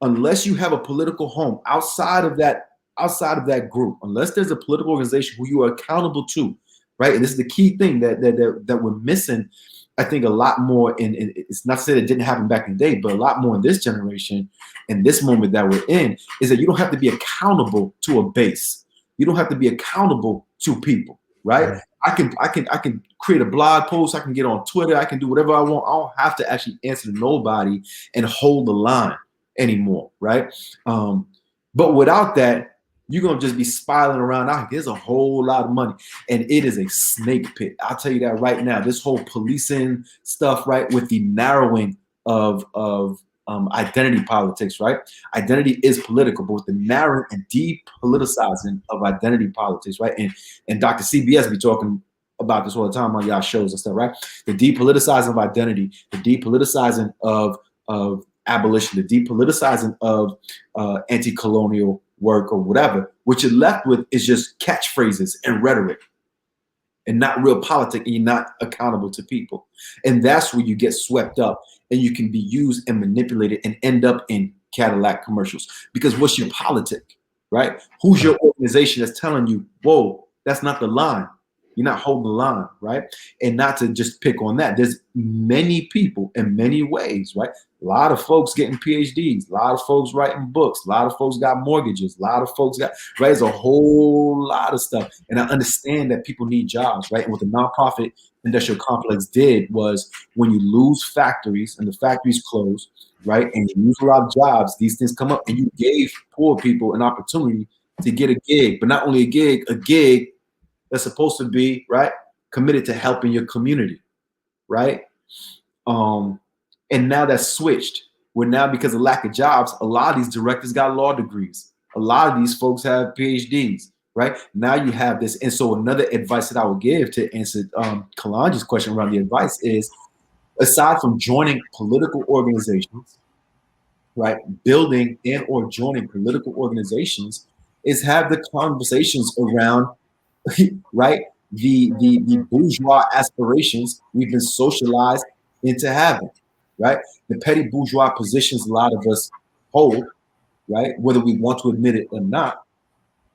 unless you have a political home outside of that group, unless there's a political organization who you are accountable to, right? And this is the key thing that we're missing, I think, a lot more in it's not to say that it didn't happen back in the day, but a lot more in this generation and this moment that we're in, is that you don't have to be accountable to a base. You don't have to be accountable to people, right? I can create a blog post, I can get on Twitter, I can do whatever I want. I don't have to actually answer to nobody and hold the line anymore, right? But without that, you're going to just be spiraling around. There's a whole lot of money, and it is a snake pit. I'll tell you that right now. This whole policing stuff, right, with the narrowing of identity politics, right? Identity is political, but with the narrowing and depoliticizing of identity politics, right? And Dr. CBS be talking about this all the time on y'all shows and stuff, right? The depoliticizing of identity, the depoliticizing of abolition, the depoliticizing of anti-colonial work or whatever, what you're left with is just catchphrases and rhetoric and not real politics, and you're not accountable to people. And that's where you get swept up and you can be used and manipulated and end up in Cadillac commercials. Because what's your politic, right? Who's your organization that's telling you, whoa, that's not the line. You're not holding the line, right? And not to just pick on that. There's many people in many ways, right? A lot of folks getting PhDs, a lot of folks writing books, a lot of folks got mortgages, a lot of folks got, right? There's a whole lot of stuff. And I understand that people need jobs, right? And what the nonprofit industrial complex did was, when you lose factories and the factories close, right? And you lose a lot of jobs, these things come up, and you gave poor people an opportunity to get a gig, but not only a gig that's supposed to be, right, committed to helping your community, right? And now that's switched. Where now, because of lack of jobs, a lot of these directors got law degrees. A lot of these folks have PhDs, right? Now you have this. And so another advice that I would give to answer Kalonji's question around the advice is, aside from joining political organizations, right, building and or joining political organizations, is have the conversations around, right, the bourgeois aspirations we've been socialized into having, right? The petty bourgeois positions a lot of us hold, right, whether we want to admit it or not,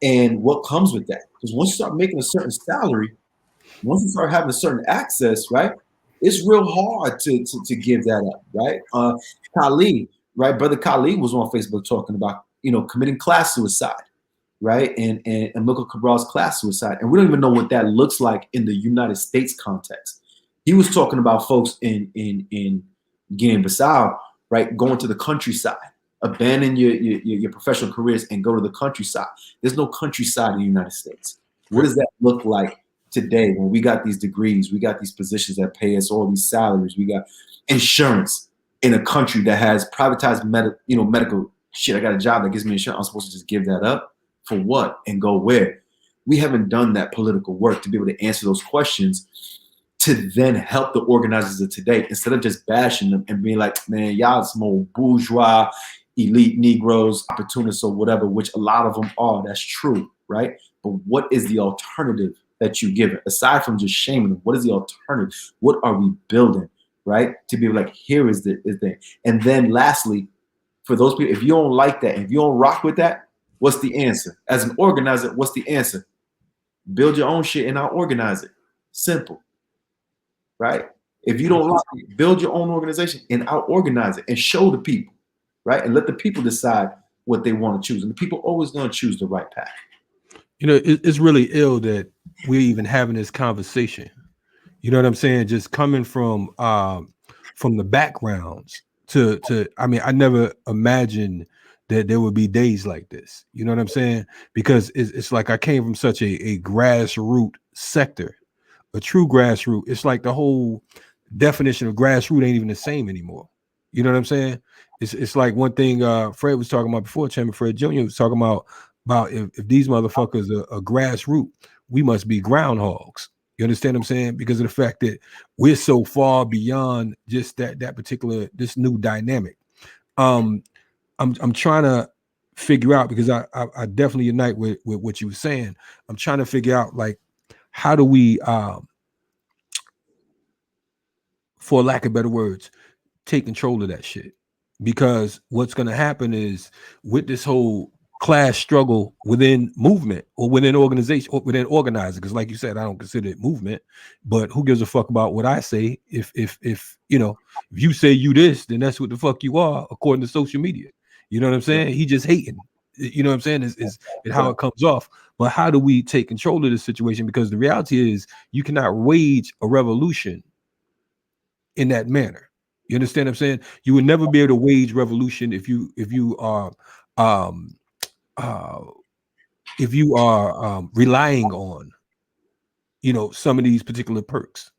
and what comes with that. Because once you start making a certain salary, once you start having a certain access, right, it's real hard to give that up, right? Khalid, right, brother Khalid was on Facebook talking about, committing class suicide, right? And Amilcar Cabral's class suicide. And we don't even know what that looks like in the United States context. He was talking about folks in Guinea-Bissau, right, going to the countryside, abandon your professional careers and go to the countryside. There's no countryside in the United States. What does that look like today when we got these degrees, we got these positions that pay us all these salaries, we got insurance in a country that has privatized medical shit? I got a job that gives me insurance. I'm supposed to just give that up for what and go where? We haven't done that political work to be able to answer those questions, to then help the organizers of today, instead of just bashing them and being like, man, y'all some old bourgeois, elite Negroes, opportunists or whatever, which a lot of them are. That's true, right? But what is the alternative that you give it? Aside from just shaming them, what is the alternative? What are we building, right? To be like, here is the thing. And then lastly, for those people, if you don't like that, if you don't rock with that, what's the answer? As an organizer, what's the answer? Build your own shit and I'll organize it. Simple. Right? If you don't like it, build your own organization and I'll organize it and show the people, right? And let the people decide what they want to choose. And the people always going to choose the right path. You know, it's really ill that we're even having this conversation. You know what I'm saying? Just coming from the backgrounds to I mean, I never imagined that there would be days like this. You know what I'm saying? Because it's like I came from such a grassroots sector. A true grassroots. It's like the whole definition of grassroots ain't even the same anymore. You know what I'm saying? It's like one thing Fred was talking about before. Chairman Fred Jr. was talking about if these motherfuckers are grassroots, we must be groundhogs. You understand what I'm saying? Because of the fact that we're so far beyond just that particular this new dynamic. I'm trying to figure out, because I definitely unite with what you were saying. I'm trying to figure out, like, how do we, for lack of better words, take control of that shit? Because what's going to happen is, with this whole class struggle within movement or within organization or within organizing, because like you said, I don't consider it movement, but who gives a fuck about what I say? If you know, if you say you this, then that's what the fuck you are, according to social media. You know what I'm saying? He just hating. You know what I'm saying? Is how it comes off. But how do we take control of this situation? Because the reality is, you cannot wage a revolution in that manner. You understand what I'm saying? You would never be able to wage revolution if you are relying on, you know, some of these particular perks.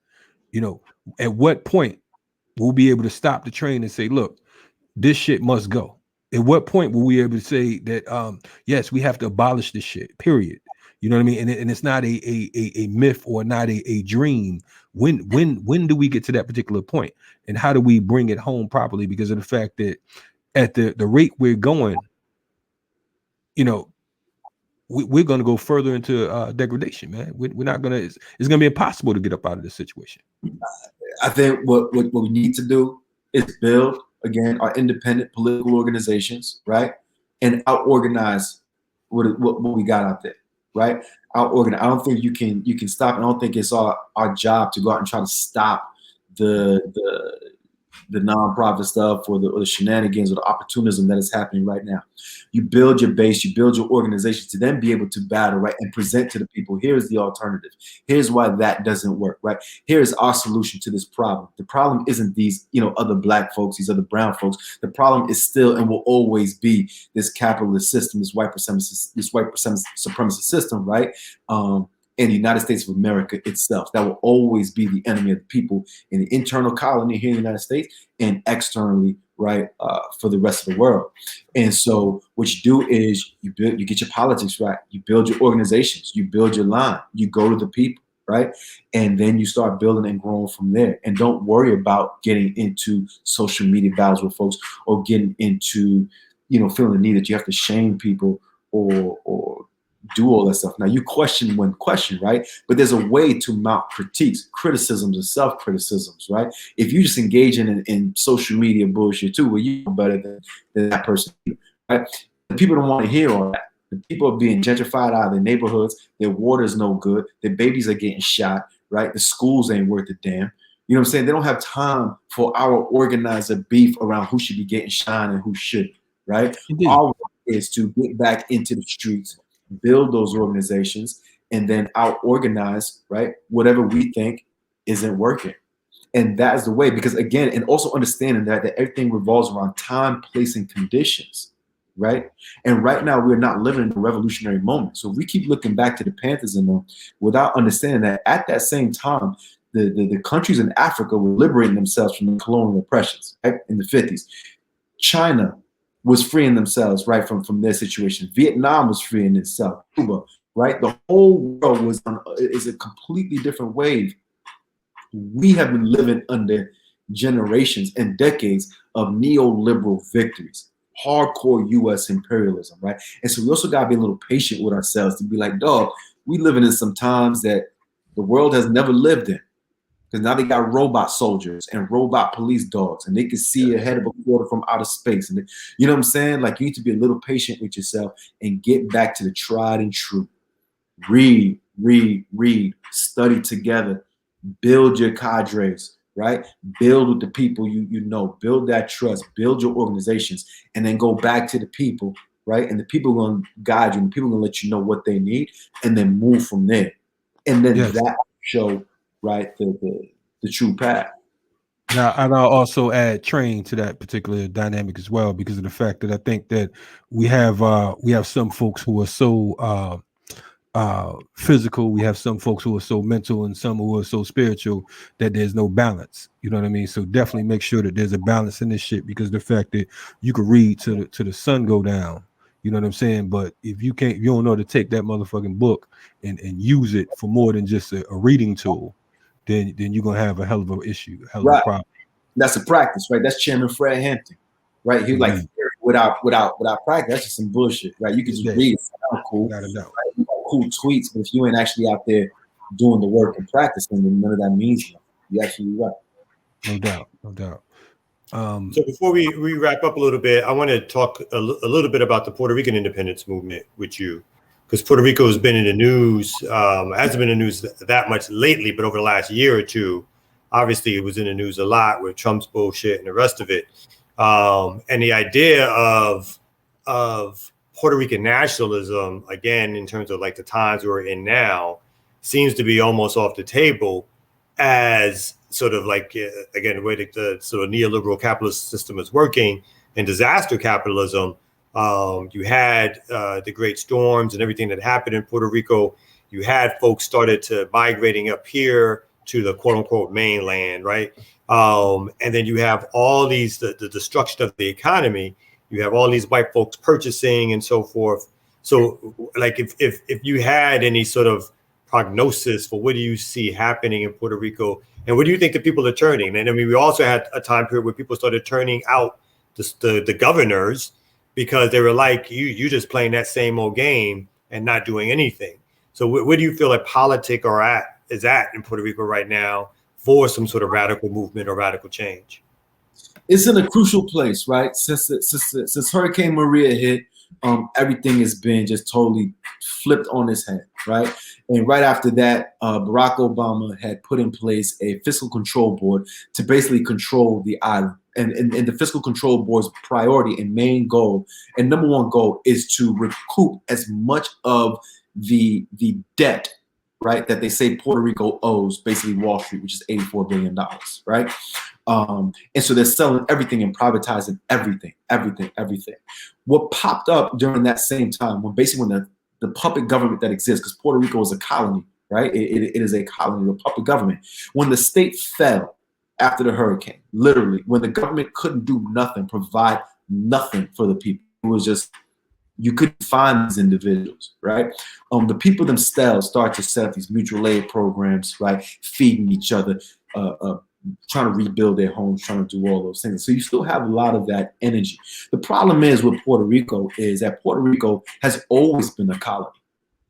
You know, at what point we'll be able to stop the train and say, look, this shit must go? At what point will we be able to say that yes, we have to abolish this shit, period? You know what I mean? And it's not a myth or not a dream. When do we get to that particular point? And how do we bring it home properly? Because of the fact that at the rate we're going, you know, we're going to go further into degradation, man. We're not going to, it's going to be impossible to get up out of this situation. I think what we need to do is build, again, our independent political organizations, right? And out-organize what we got out there, right? Out-organize. I don't think you can stop. I don't think it's our job to go out and try to stop the nonprofit stuff or the shenanigans or the opportunism that is happening right now. You build your base, you build your organization to then be able to battle, right, and present to the people, here's the alternative. Here's why that doesn't work, right? Here's our solution to this problem. The problem isn't these, you know, other black folks, these other brown folks. The problem is still and will always be this capitalist system, this white supremacist system, right? In the United States of America itself. That will always be the enemy of the people in the internal colony here in the United States and externally, right, for the rest of the world. And so what you do is you get your politics right, you build your organizations, you build your line, you go to the people, right? And then you start building and growing from there. And don't worry about getting into social media battles with folks or getting into, you know, feeling the need that you have to shame people or do all that stuff. Now you question when questioned, right? But there's a way to mount critiques, criticisms, and self-criticisms, right? If you just engage in social media bullshit too, well, you know better than that person, right? The people don't want to hear all that. The people are being gentrified out of their neighborhoods. Their water's no good. Their babies are getting shot, right? The schools ain't worth a damn. You know what I'm saying? They don't have time for our organizer beef around who should be getting shine and who shouldn't, right? Our work is to get back into the streets, build those organizations, and then out-organize, right, whatever we think isn't working. And that is the way, because again, and also understanding that everything revolves around time, place, and conditions, right? And right now we're not living in a revolutionary moment. So if we keep looking back to the Panthers and them without understanding that at that same time, the countries in Africa were liberating themselves from the colonial oppressions, right, in the 50s. China was freeing themselves, right, from their situation. Vietnam was freeing itself. Cuba, right? The whole world is a completely different wave. We have been living under generations and decades of neoliberal victories, hardcore U.S. imperialism, right? And so we also got to be a little patient with ourselves to be like, dog, we living in some times that the world has never lived in. Because now they got robot soldiers and robot police dogs, and they can see ahead of a quarter from outer space. And you know what I'm saying? Like, you need to be a little patient with yourself and get back to the tried and true. Read, study together, build your cadres, right? Build with the people you know, build that trust, build your organizations, and then go back to the people, right? And the people are going to guide you, and the people are going to let you know what they need, and then move from there. And then that show, right, the true path. Now, and I'll also add train to that particular dynamic as well, because of the fact that I think that we have some folks who are so physical, we have some folks who are so mental, and some who are so spiritual that there's no balance. You know what I mean? So definitely make sure that there's a balance in this shit, because the fact that you can read to the sun go down, you know what I'm saying? But if you don't know how to take that motherfucking book and use it for more than just a reading tool, then you're gonna have a hell of an issue, a hell of a problem. That's a practice, right? That's Chairman Fred Hampton, right? He was like, without practice, that's just some bullshit, right? You can just read it, sound cool, right? You got cool tweets, but if you ain't actually out there doing the work and practicing, then none of that means anything. You're absolutely right. No doubt. So before we wrap up a little bit, I want to talk a little bit about the Puerto Rican Independence Movement with you, because Puerto Rico has been in the news, hasn't been in the news that much lately, but over the last year or two, obviously it was in the news a lot with Trump's bullshit and the rest of it. And the idea of Puerto Rican nationalism, again, in terms of like the times we're in now, seems to be almost off the table as sort of like, again, the way that the sort of neoliberal capitalist system is working and disaster capitalism. You had the great storms and everything that happened in Puerto Rico. You had folks started to migrating up here to the quote unquote mainland, right? And then you have all these, the destruction of the economy. You have all these white folks purchasing and so forth. So like if you had any sort of prognosis for what do you see happening in Puerto Rico, and what do you think the people are turning? And I mean, we also had a time period where people started turning out the governors, because they were like, you just playing that same old game and not doing anything. So where do you feel like politics is at in Puerto Rico right now for some sort of radical movement or radical change? It's in a crucial place, right? Since Hurricane Maria hit, everything has been just totally flipped on its head, right? And right after that, Barack Obama had put in place a fiscal control board to basically control the island. And the fiscal control board's priority and main goal, and number one goal, is to recoup as much of the debt, right, that they say Puerto Rico owes basically Wall Street, which is $84 billion, right? And so they're selling everything and privatizing everything. What popped up during that same time, when the puppet government that exists, because Puerto Rico is a colony, right? It is a colony, a puppet government. When the state fell after the hurricane, literally, when the government couldn't do nothing, provide nothing for the people, it was just, you couldn't find these individuals, right? The people themselves start to set up these mutual aid programs, right? Feeding each other, trying to rebuild their homes, trying to do all those things. So you still have a lot of that energy. The problem is with Puerto Rico is that Puerto Rico has always been a colony,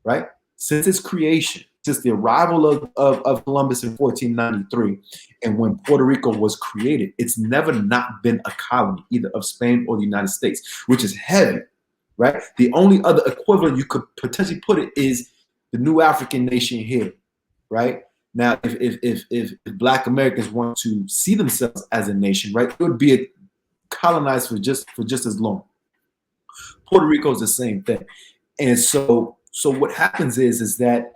right? Since its creation, since the arrival of Columbus in 1493, and when Puerto Rico was created, it's never not been a colony, either of Spain or the United States, which is heavy, right? The only other equivalent you could potentially put it is the new African nation here, right? Now, if Black Americans want to see themselves as a nation, right, it would be colonized for just as long. Puerto Rico is the same thing. And so So what happens is that,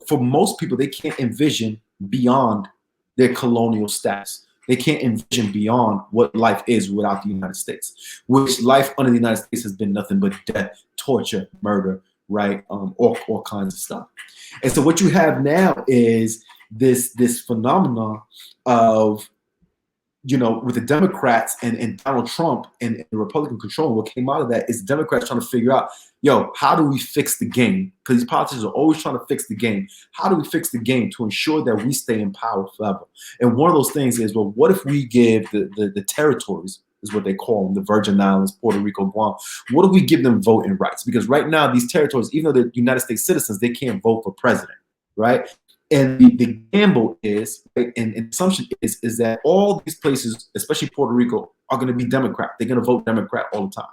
for most people, they can't envision beyond their colonial status. They can't envision beyond what life is without the United States, which life under the United States has been nothing but death, torture, murder, right? All kinds of stuff. And so what you have now is this phenomenon of, with the Democrats and Donald Trump and the Republican control. What came out of that is Democrats trying to figure out, how do we fix the game? Because these politicians are always trying to fix the game. How do we fix the game to ensure that we stay in power forever? And one of those things is, well, what if we give the territories, is what they call them, the Virgin Islands, Puerto Rico, Guam, what if we give them voting rights? Because right now, these territories, even though they're United States citizens, they can't vote for president, right? And the gamble is, right, and assumption is that all these places, especially Puerto Rico, are going to be Democrat. They're going to vote Democrat all the time.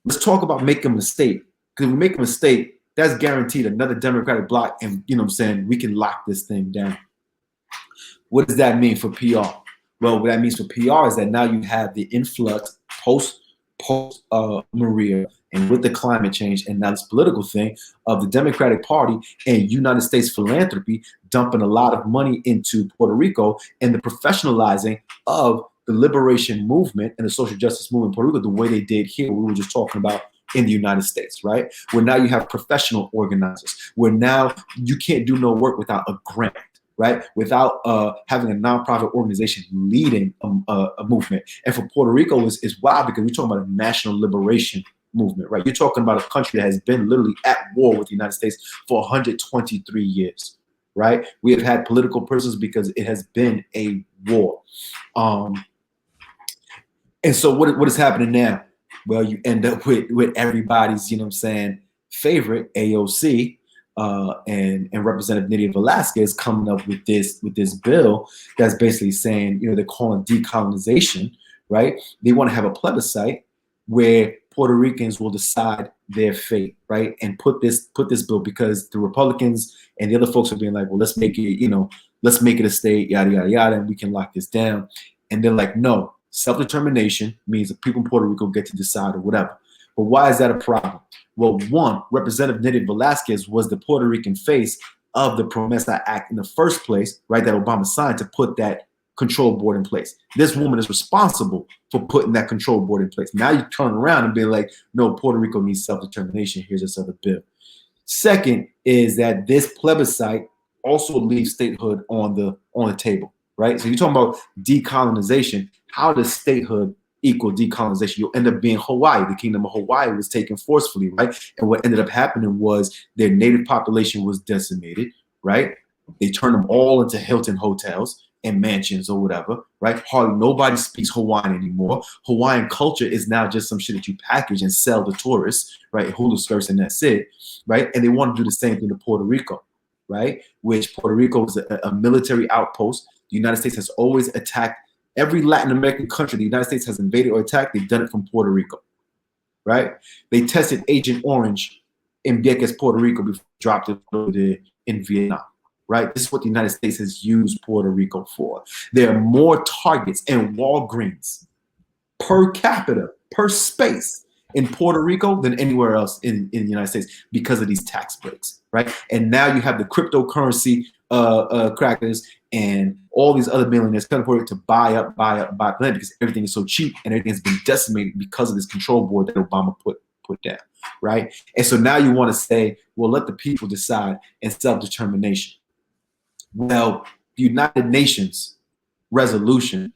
Let's talk about making a mistake. Because if we make a mistake, that's guaranteed another Democratic bloc, and we can lock this thing down. What does that mean for PR? Well, what that means for PR is that now you have the influx post Maria, and with the climate change and now this political thing of the Democratic Party and United States philanthropy dumping a lot of money into Puerto Rico, and the professionalizing of the liberation movement and the social justice movement in Puerto Rico the way they did here, we were just talking about in the United States, right? Where now you have professional organizers, where now you can't do no work without a grant, right? Without having a nonprofit organization leading a movement. And for Puerto Rico is wild, because we're talking about a national liberation movement, right? You're talking about a country that has been literally at war with the United States for 123 years, right? We have had political prisoners because it has been a war. And so what is happening now? Well, you end up with everybody's, favorite AOC, and Representative Nydia Velázquez coming up with this bill that's basically saying, they're calling decolonization, right? They want to have a plebiscite where Puerto Ricans will decide their fate, right? And put this bill, because the Republicans and the other folks are being like, well, let's make it a state, yada, yada, yada, and we can lock this down. And they're like, no, self-determination means that people in Puerto Rico get to decide or whatever. But why is that a problem? Well, one, Representative Nydia Velázquez was the Puerto Rican face of the Promesa Act in the first place, right? That Obama signed to put that control board in place. This woman is responsible for putting that control board in place. Now you turn around and be like, no, Puerto Rico needs self-determination. Here's this other bill. Second is that this plebiscite also leaves statehood on the table, right? So you're talking about decolonization. How does statehood equal decolonization? You'll end up being Hawaii. The Kingdom of Hawaii was taken forcefully, right? And what ended up happening was their native population was decimated, right? They turned them all into Hilton hotels and mansions or whatever, right? Hardly nobody speaks Hawaiian anymore. Hawaiian culture is now just some shit that you package and sell to tourists, right? Hula skirts, and that's it, right? And they want to do the same thing to Puerto Rico, right? Which Puerto Rico is a military outpost. The United States has always attacked every Latin American country the United States has invaded or attacked. They've done it from Puerto Rico, right? They tested Agent Orange in Vieques, Puerto Rico, before they dropped it over there in Vietnam, right? This is what the United States has used Puerto Rico for. There are more targets and Walgreens per capita, per space in Puerto Rico than anywhere else in the United States because of these tax breaks, right? And now you have the cryptocurrency crackers and all these other millionaires coming forward to buy up land because everything is so cheap and everything has been decimated because of this control board that Obama put down, right? And so now you want to say, well, let the people decide and self-determination. Well, the United Nations resolution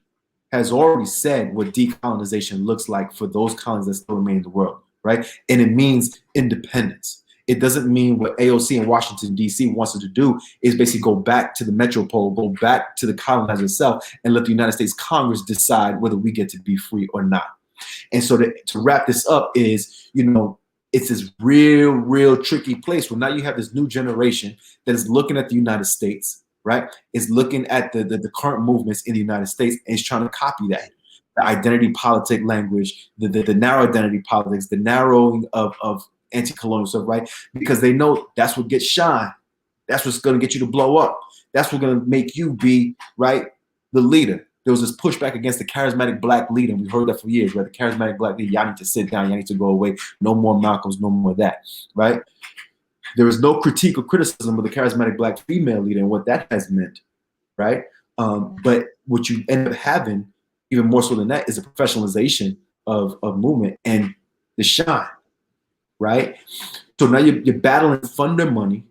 has already said what decolonization looks like for those colonies that still remain in the world, right? And it means independence. It doesn't mean what AOC in Washington, D.C. wants us to do is basically go back to the metropole, go back to the colonizer itself, and let the United States Congress decide whether we get to be free or not. And so to wrap this up is, it's this real tricky place where now you have this new generation that is looking at the United States, right? Is looking at the current movements in the United States and is trying to copy that. The identity politic language, the narrow identity politics, the narrowing of anti-colonial stuff, right? Because they know that's what gets shine. That's what's going to get you to blow up. That's what's going to make you be, right, the leader, there was this pushback against the charismatic black leader. And we heard that for years, right? The charismatic black leader, y'all need to sit down, y'all need to go away. No more Malcolms, no more that, right? There is no critique or criticism of the charismatic black female leader and what that has meant, right? But what you end up having, even more so than that, is a professionalization of movement and the shine, right? So now you're battling funder money,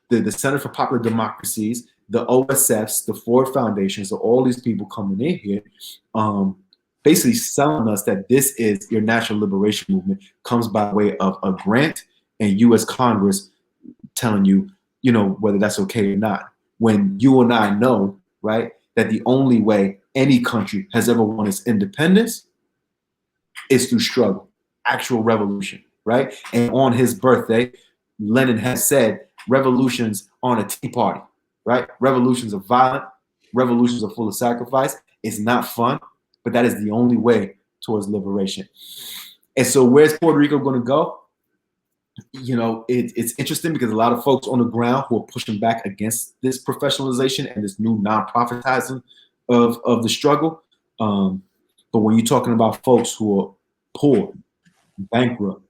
the Center for Popular Democracies, the OSFs, the Ford Foundations, so all these people coming in here, basically selling us that this is your national liberation movement, comes by way of a grant and U.S. Congress telling you, you know, whether that's okay or not. When you and I know, right, that the only way any country has ever won its independence is through struggle, actual revolution, right? And on his birthday, Lenin has said, revolutions aren't a tea party, right? Revolutions are violent. Revolutions are full of sacrifice. It's not fun, but that is the only way towards liberation. And so where's Puerto Rico going to go? You know, it's interesting because a lot of folks on the ground who are pushing back against this professionalization and this new non-profitizing of the struggle. But when you're talking about folks who are poor, bankrupt,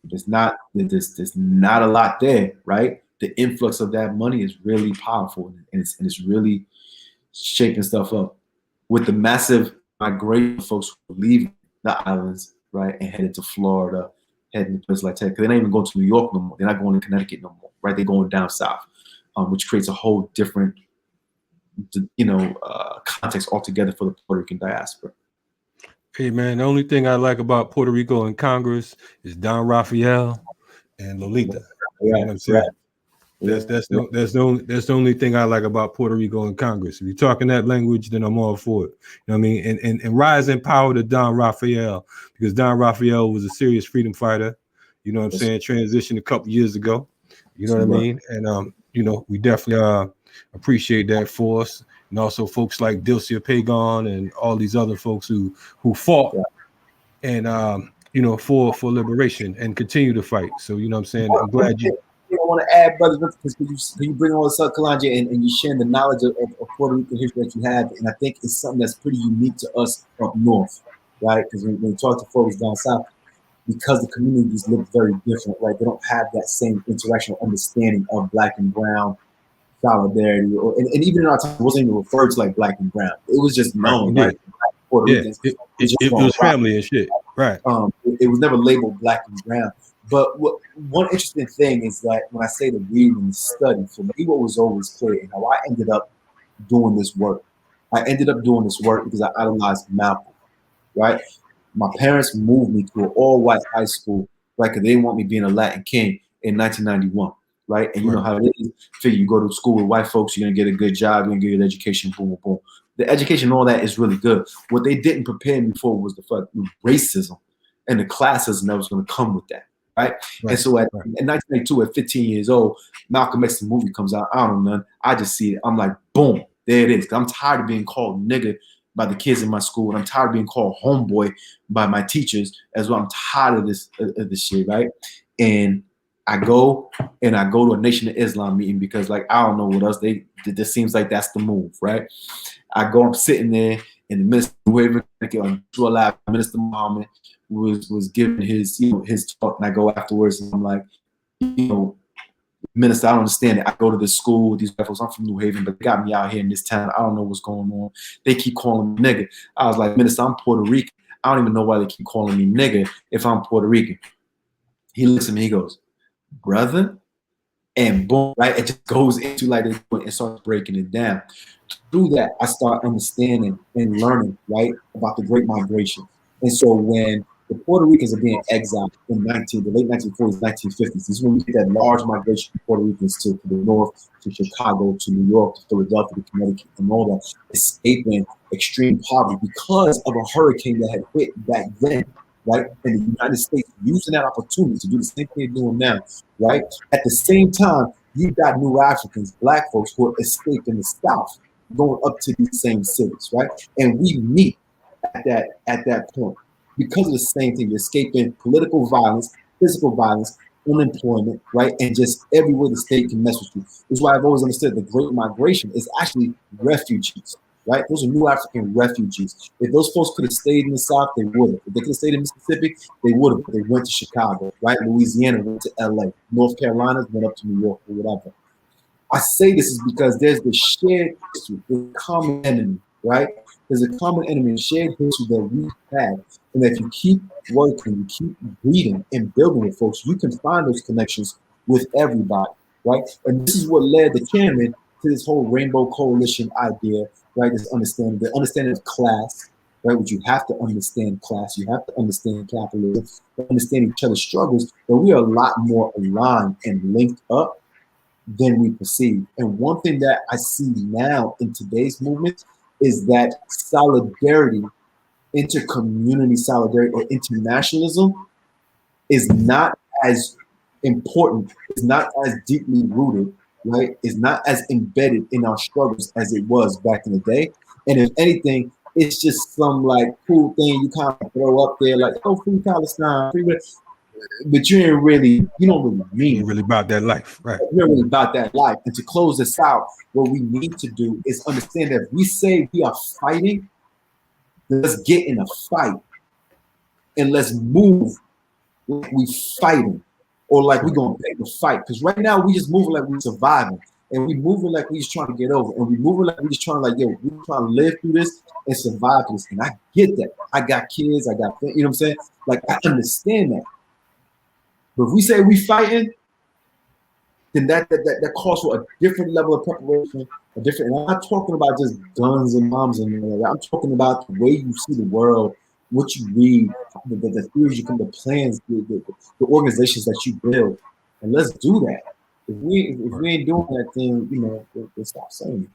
there's not a lot there, right? The influx of that money is really powerful, and it's really shaping stuff up. With the massive migration of folks who leave the islands, right, and headed to Florida, heading to places like that, because they're not even going to New York no more. They're not going to Connecticut no more, right? They're going down south, which creates a whole different, context altogether for the Puerto Rican diaspora. Hey man, the only thing I like about Puerto Rico in Congress is Don Raphael and Lolita. You know what I'm saying? That's the only thing I like about Puerto Rico in Congress. If you're talking that language, then I'm all for it. You know what I mean? And rise and power to Don Raphael, because Don Raphael was a serious freedom fighter. You know what I'm saying? Transitioned a couple years ago. You know what I mean? And we definitely appreciate that for us. And also folks like Dilcia Pagan and all these other folks who fought and for liberation and continue to fight. So you know what I'm saying? I'm glad you. I want to add, brother, because you bring all this up, Kalonji, and you're sharing the knowledge of Puerto Rican history that you have, and I think it's something that's pretty unique to us up north, right? Because when you talk to folks down south, because the communities look very different, right? They don't have that same interaction or understanding of black and brown solidarity, and even in our time, it wasn't even referred to like black and brown. It was just known, right? Puerto Ricans. It was family and shit, right? It was never labeled black and brown. But one interesting thing is that when I say the reading and the study, for me, what was always clear and how I ended up doing this work. I ended up doing this work because I idolized Malcolm, right? My parents moved me to an all-white high school, right? Because they didn't want me being a Latin king in 1991, right? And you know how it is. Figure you go to school with white folks, you're going to get a good job, you're going to get an education, boom, boom, boom. The education and all that is really good. What they didn't prepare me for was the racism and the classism that was going to come with that. Right? And so in 1992, at 15 years old, Malcolm X, the movie comes out. I don't know. I just see it. I'm like, boom, there it is. I'm tired of being called nigga by the kids in my school, and I'm tired of being called homeboy by my teachers as well. I'm tired of this shit, right? And I go to a Nation of Islam meeting because, like, I don't know what else this seems like that's the move, right? I go, I'm sitting there, and the minister, Minister Muhammad, was giving his talk, and I go afterwards and I'm like, Minister, I don't understand it. I go to this school with these white folks. I'm from New Haven, but they got me out here in this town. I don't know what's going on. They keep calling me nigga. I was like, Minister, I'm Puerto Rican. I don't even know why they keep calling me nigga if I'm Puerto Rican. He looks at me, he goes, brother, and boom, right? It just goes into like this and starts breaking it down. Through that, I start understanding and learning, right, about the Great Migration. And so when the Puerto Ricans are being exiled in the late 1940s, 1950s, this is when we get that large migration of Puerto Ricans to the north, to Chicago, to New York, to Philadelphia, to Connecticut, and all that, escaping extreme poverty because of a hurricane that had hit back then, right? And the United States using that opportunity to do the same thing they're doing now, right? At the same time, you got new Africans, black folks who are escaping the South, going up to these same cities, right? And we meet at that point because of the same thing. You're escaping political violence, physical violence, unemployment, right? And just everywhere the state can mess with you. This is why I've always understood the Great Migration is actually refugees, right? Those are new African refugees. If those folks could have stayed in the South, they would have. If they could have stayed in Mississippi, they would have. But they went to Chicago, right? Louisiana went to LA. North Carolina went up to New York or whatever. I say this is because there's the shared history, the common enemy, right? There's a common enemy, a shared history that we have. And if you keep working, you keep reading and building with folks, you can find those connections with everybody, right? And this is what led the chairman to this whole rainbow coalition idea, right? This understanding, the understanding of class, right? Which you have to understand class, you have to understand capitalism, understand each other's struggles, but we are a lot more aligned and linked up than we perceive. And one thing that I see now in today's movement is that solidarity, intercommunity solidarity or internationalism is not as important, is not as deeply rooted, right? Is not as embedded in our struggles as it was back in the day. And if anything, it's just some like cool thing you kind of throw up there, like, oh, free Palestine, free, but you don't really mean really about that life, right? You're really about that life. And to close this out, what we need to do is understand that if we say we are fighting, let's get in a fight and let's move like we fighting or like we're gonna pick the fight. Because right now we just moving like we're surviving, and we moving like we just trying to get over, and we moving like we just trying to we're trying to live through this and survive this. And I get that. I got kids, I got, you know what I'm saying? Like, I understand that. But if we say we fighting, then that calls for a different level of preparation, a different. And I'm not talking about just guns and bombs and all that. I'm talking about the way you see the world, what you read, the theories you come, the plans, the organizations that you build, and let's do that. If we ain't doing that, then we'll stop saying it.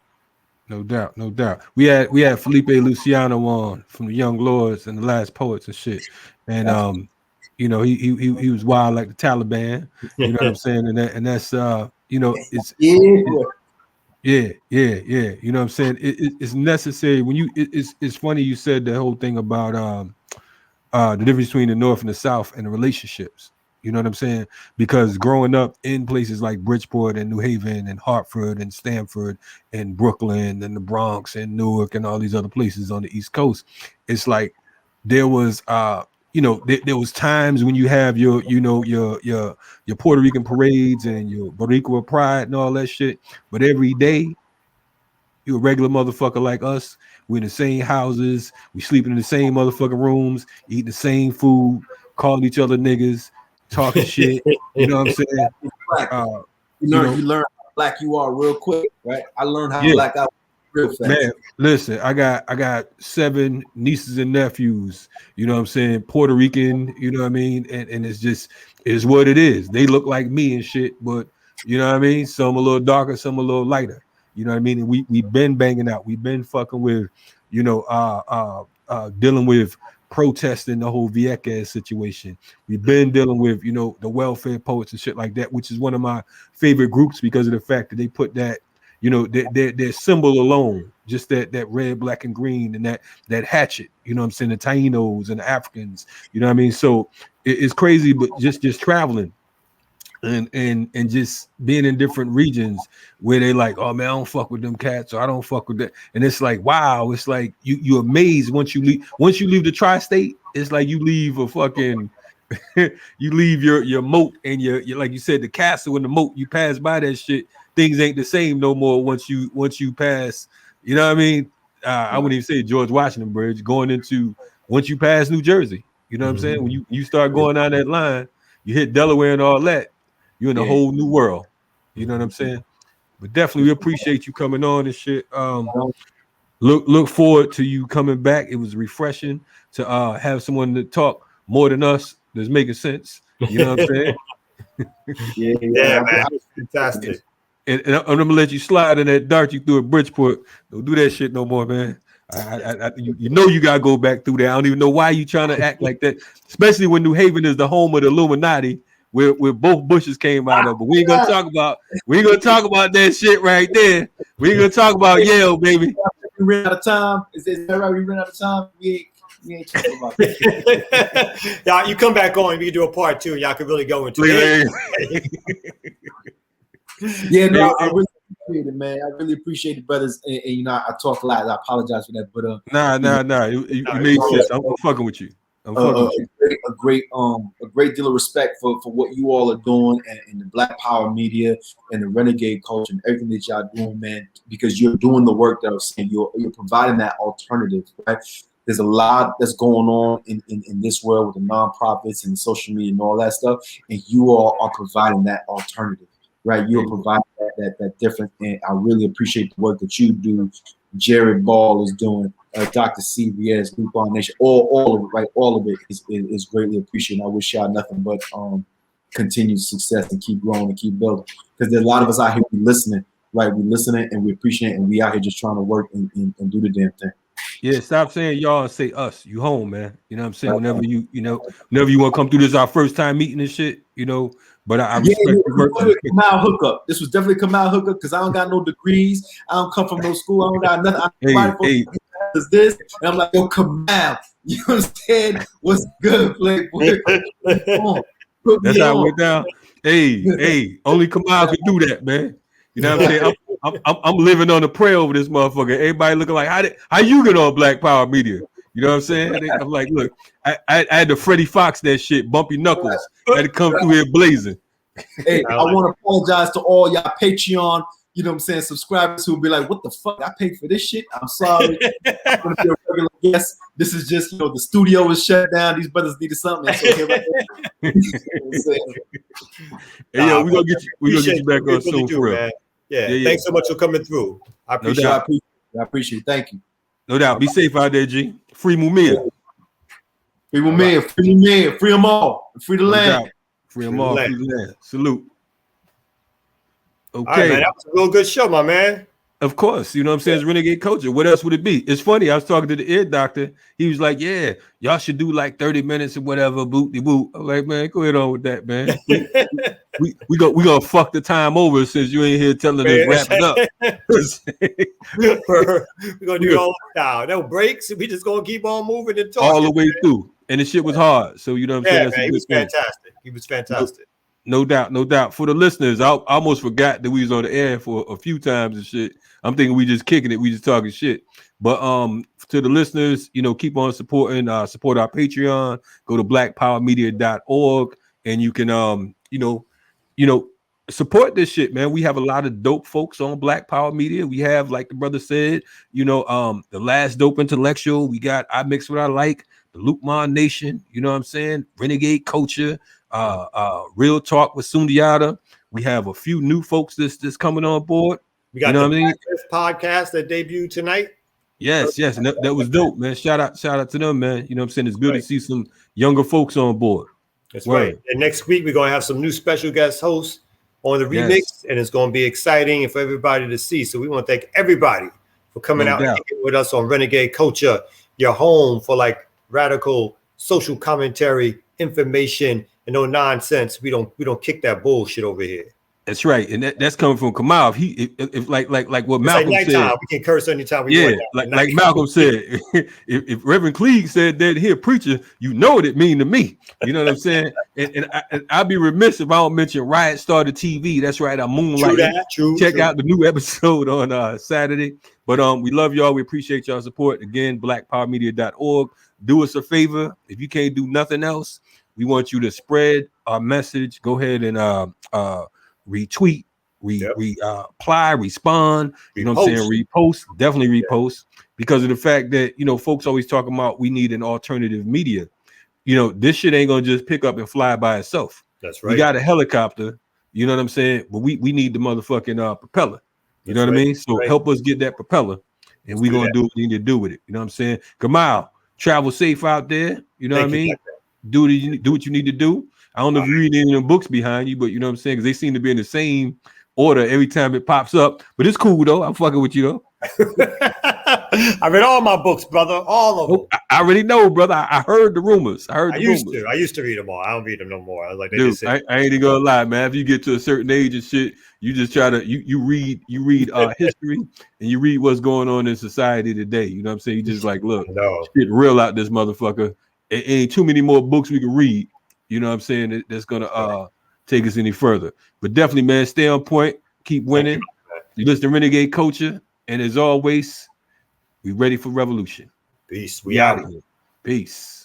No doubt, no doubt. We had Felipe Luciano on from the Young Lords and the Last Poets and shit, and he was wild like the Taliban. You know what I'm saying? And that's it's yeah. You know what I'm saying? It's necessary when it's funny you said the whole thing about the difference between the North and the South and the relationships. You know what I'm saying? Because growing up in places like Bridgeport and New Haven and Hartford and Stamford and Brooklyn and the Bronx and Newark and all these other places on the East Coast, it's like there was there was times when you have your Puerto Rican parades and your Boricua pride and all that shit, but every day you're a regular motherfucker like us. We're in the same houses, we sleeping in the same motherfucking rooms, eating the same food, calling each other niggas, talking shit. You know what I'm saying? You learn how black you are real quick, right? I learned how black I was real fast. Man, listen, I got 7 nieces and nephews, you know what I'm saying, Puerto Rican, you know what I mean? And it's what it is. They look like me and shit, but you know what I mean? Some a little darker, some a little lighter. You know what I mean? And we've been banging out. We've been fucking with, dealing with protesting the whole Vieques situation. We've been dealing with, the welfare poets and shit like that, which is one of my favorite groups because of the fact that they put that, their symbol alone, just that red, black, and green, and that hatchet, you know what I'm saying, the Tainos and the Africans, you know what I mean? So it's crazy, but just traveling and just being in different regions where they like, oh man, I don't fuck with them cats, or I don't fuck with that. And it's like, wow, it's like you're amazed once you leave the tri-state. It's like you leave a fucking you leave your moat and your like you said, the castle and the moat. You pass by that shit, things ain't the same no more once you pass, you know what I mean? I wouldn't even say George Washington Bridge, once you pass New Jersey, you know what I'm saying? When you start going down that line, you hit Delaware and all that, you're in a whole new world. You know what I'm saying? But definitely we appreciate you coming on and shit. Look forward to you coming back. It was refreshing to have someone to talk more than us that's making sense. You know what I'm saying? Yeah, man. Fantastic. And I'm gonna let you slide in that dart you threw at Bridgeport. Don't do that shit no more, man. You gotta go back through there. I don't even know why you trying to act like that, especially when New Haven is the home of the Illuminati, where both Bushes came out of. But we ain't gonna talk about that shit right there. We ain't gonna talk about Yale, baby. We ran out of time. Is that right? We ran out of time. We ain't talking about that. Yeah, you come back on. We can do a part 2. Y'all can really go into it. Yeah, no, I really appreciate it, man. I really appreciate it, brothers. And you know, I talk a lot. I apologize for that, but Nah. You made sense. I'm fucking with you. A great deal of respect for what you all are doing and the Black Power media and the Renegade culture and everything that y'all doing, man. Because you're doing the work that I was saying. You're providing that alternative, right? There's a lot that's going on in this world with the nonprofits and social media and all that stuff, and you all are providing that alternative, right? You're providing that different, and I really appreciate the work that you do. Jared Ball is doing, Dr. CVS, Group on Nation, all of it, right? All of it is greatly appreciated. I wish y'all nothing but continued success and keep growing and keep building. Because there's a lot of us out here listening, right? We listening and we appreciate it, and we out here just trying to work and do the damn thing. Yeah, stop saying y'all and say us. You home, man. You know what I'm saying? Whenever you want to come through this, our first time meeting and shit, you know. But I respect the work. Kamau hookup. This was definitely Kamau hookup because I don't got no degrees. I don't come from no school. I don't got nothing. Does this, and I'm like, yo, Kamau. You know what I'm saying? What's good, Playboy? That's how it went down. Hey, only Kamau can do that, man. You know what I'm saying? I'm living on a prayer over this motherfucker. Everybody looking like, how you get on Black Power Media? You know what I'm saying? I'm like, look, I had to Freddie Fox that shit, bumpy knuckles. I had to come through here blazing. Hey, I want to apologize to all y'all Patreon, you know what I'm saying, subscribers who will be like, what the fuck? I paid for this shit? I'm sorry. I'm going to be a regular guest. This is just, the studio was shut down. These brothers needed something. So here I Hey, yo, we're going to get you back on soon for real. Man. Yeah, thanks so much for coming through. I appreciate it. I appreciate it. Thank you. No doubt. Be safe out there, G. Free Mumia. Free Mumia. Free Mumia. Free them all. Free the land. Free them all. Free the land. Salute. Okay. All right, man. That was a real good show, my man. Of course. You know what I'm saying? It's Renegade culture. What else would it be? It's funny. I was talking to the ear doctor. He was like, yeah, y'all should do like 30 minutes or whatever. Boot de boot. I'm like, man, go ahead on with that, man. we gonna fuck the time over since you ain't here telling us wrap it up. We're gonna do it all now. No breaks. We just gonna keep on moving and talking all the way through. And the shit was hard. So you know what I'm saying? Man, he was fantastic. He was fantastic. No doubt. For the listeners, I almost forgot that we was on the air for a few times and shit. I'm thinking we just kicking it, we just talking shit. But to the listeners, keep on supporting, support our Patreon. Go to blackpowermedia.org and you can support this shit, man. We have a lot of dope folks on Black Power Media. We have, like the brother said, the last dope intellectual. We got I Mix What I Like, the Lukman Nation, you know what I'm saying? Renegade Culture, Real Talk with Sundiata. We have a few new folks that's coming on board. We got the podcast that debuted tonight. Yes, and that was dope, man. Shout out to them, man. You know what I'm saying? It's good to see some younger folks on board. That's right. And next week we're gonna have some new special guest hosts on the remix, and it's gonna be exciting and for everybody to see. So we want to thank everybody for coming out and kicking with us on Renegade Culture, your home for like radical social commentary, information, and no nonsense. We don't kick that bullshit over here. That's right, and that's coming from Kamau. If like what Malcolm said, we can curse anytime we want. Like Malcolm said, if Reverend Cleage said that here, preacher, you know what it mean to me. You know what I'm saying? And I'd be remiss if I don't mention Riot Started TV. That's right, I'm moonlighting. Check out the new episode on Saturday. But we love y'all. We appreciate y'all support. Again, blackpowermedia.org. Do us a favor. If you can't do nothing else, we want you to spread our message. Go ahead and retweet, reply, respond, you know what I'm saying? Repost, definitely repost, because of the fact that, folks always talking about we need an alternative media. This shit ain't gonna just pick up and fly by itself. That's right. We got a helicopter, you know what I'm saying? But we need the motherfucking propeller. You know what I mean? So help us get that propeller, and we're gonna do what we need to do with it. You know what I'm saying? Kamau, travel safe out there. You know what I mean? Do what you need to do. I don't know if you read any of them books behind you, but you know what I'm saying? Because they seem to be in the same order every time it pops up. But it's cool, though. I'm fucking with you, though. I read all my books, brother. All of them. I already know, brother. I heard the rumors. I used to read them all. I don't read them no more. I was like, dude, I ain't even gonna lie, man. If you get to a certain age and shit, you just try to you read history and you read what's going on in society today. You know what I'm saying? You just like, look, shit real out this motherfucker. It ain't too many more books we can read. You know what I'm saying? That's gonna take us any further. But definitely, man, stay on point, keep winning, You listen to Renegade Culture, and as always, we ready for revolution. Peace. We out. Peace.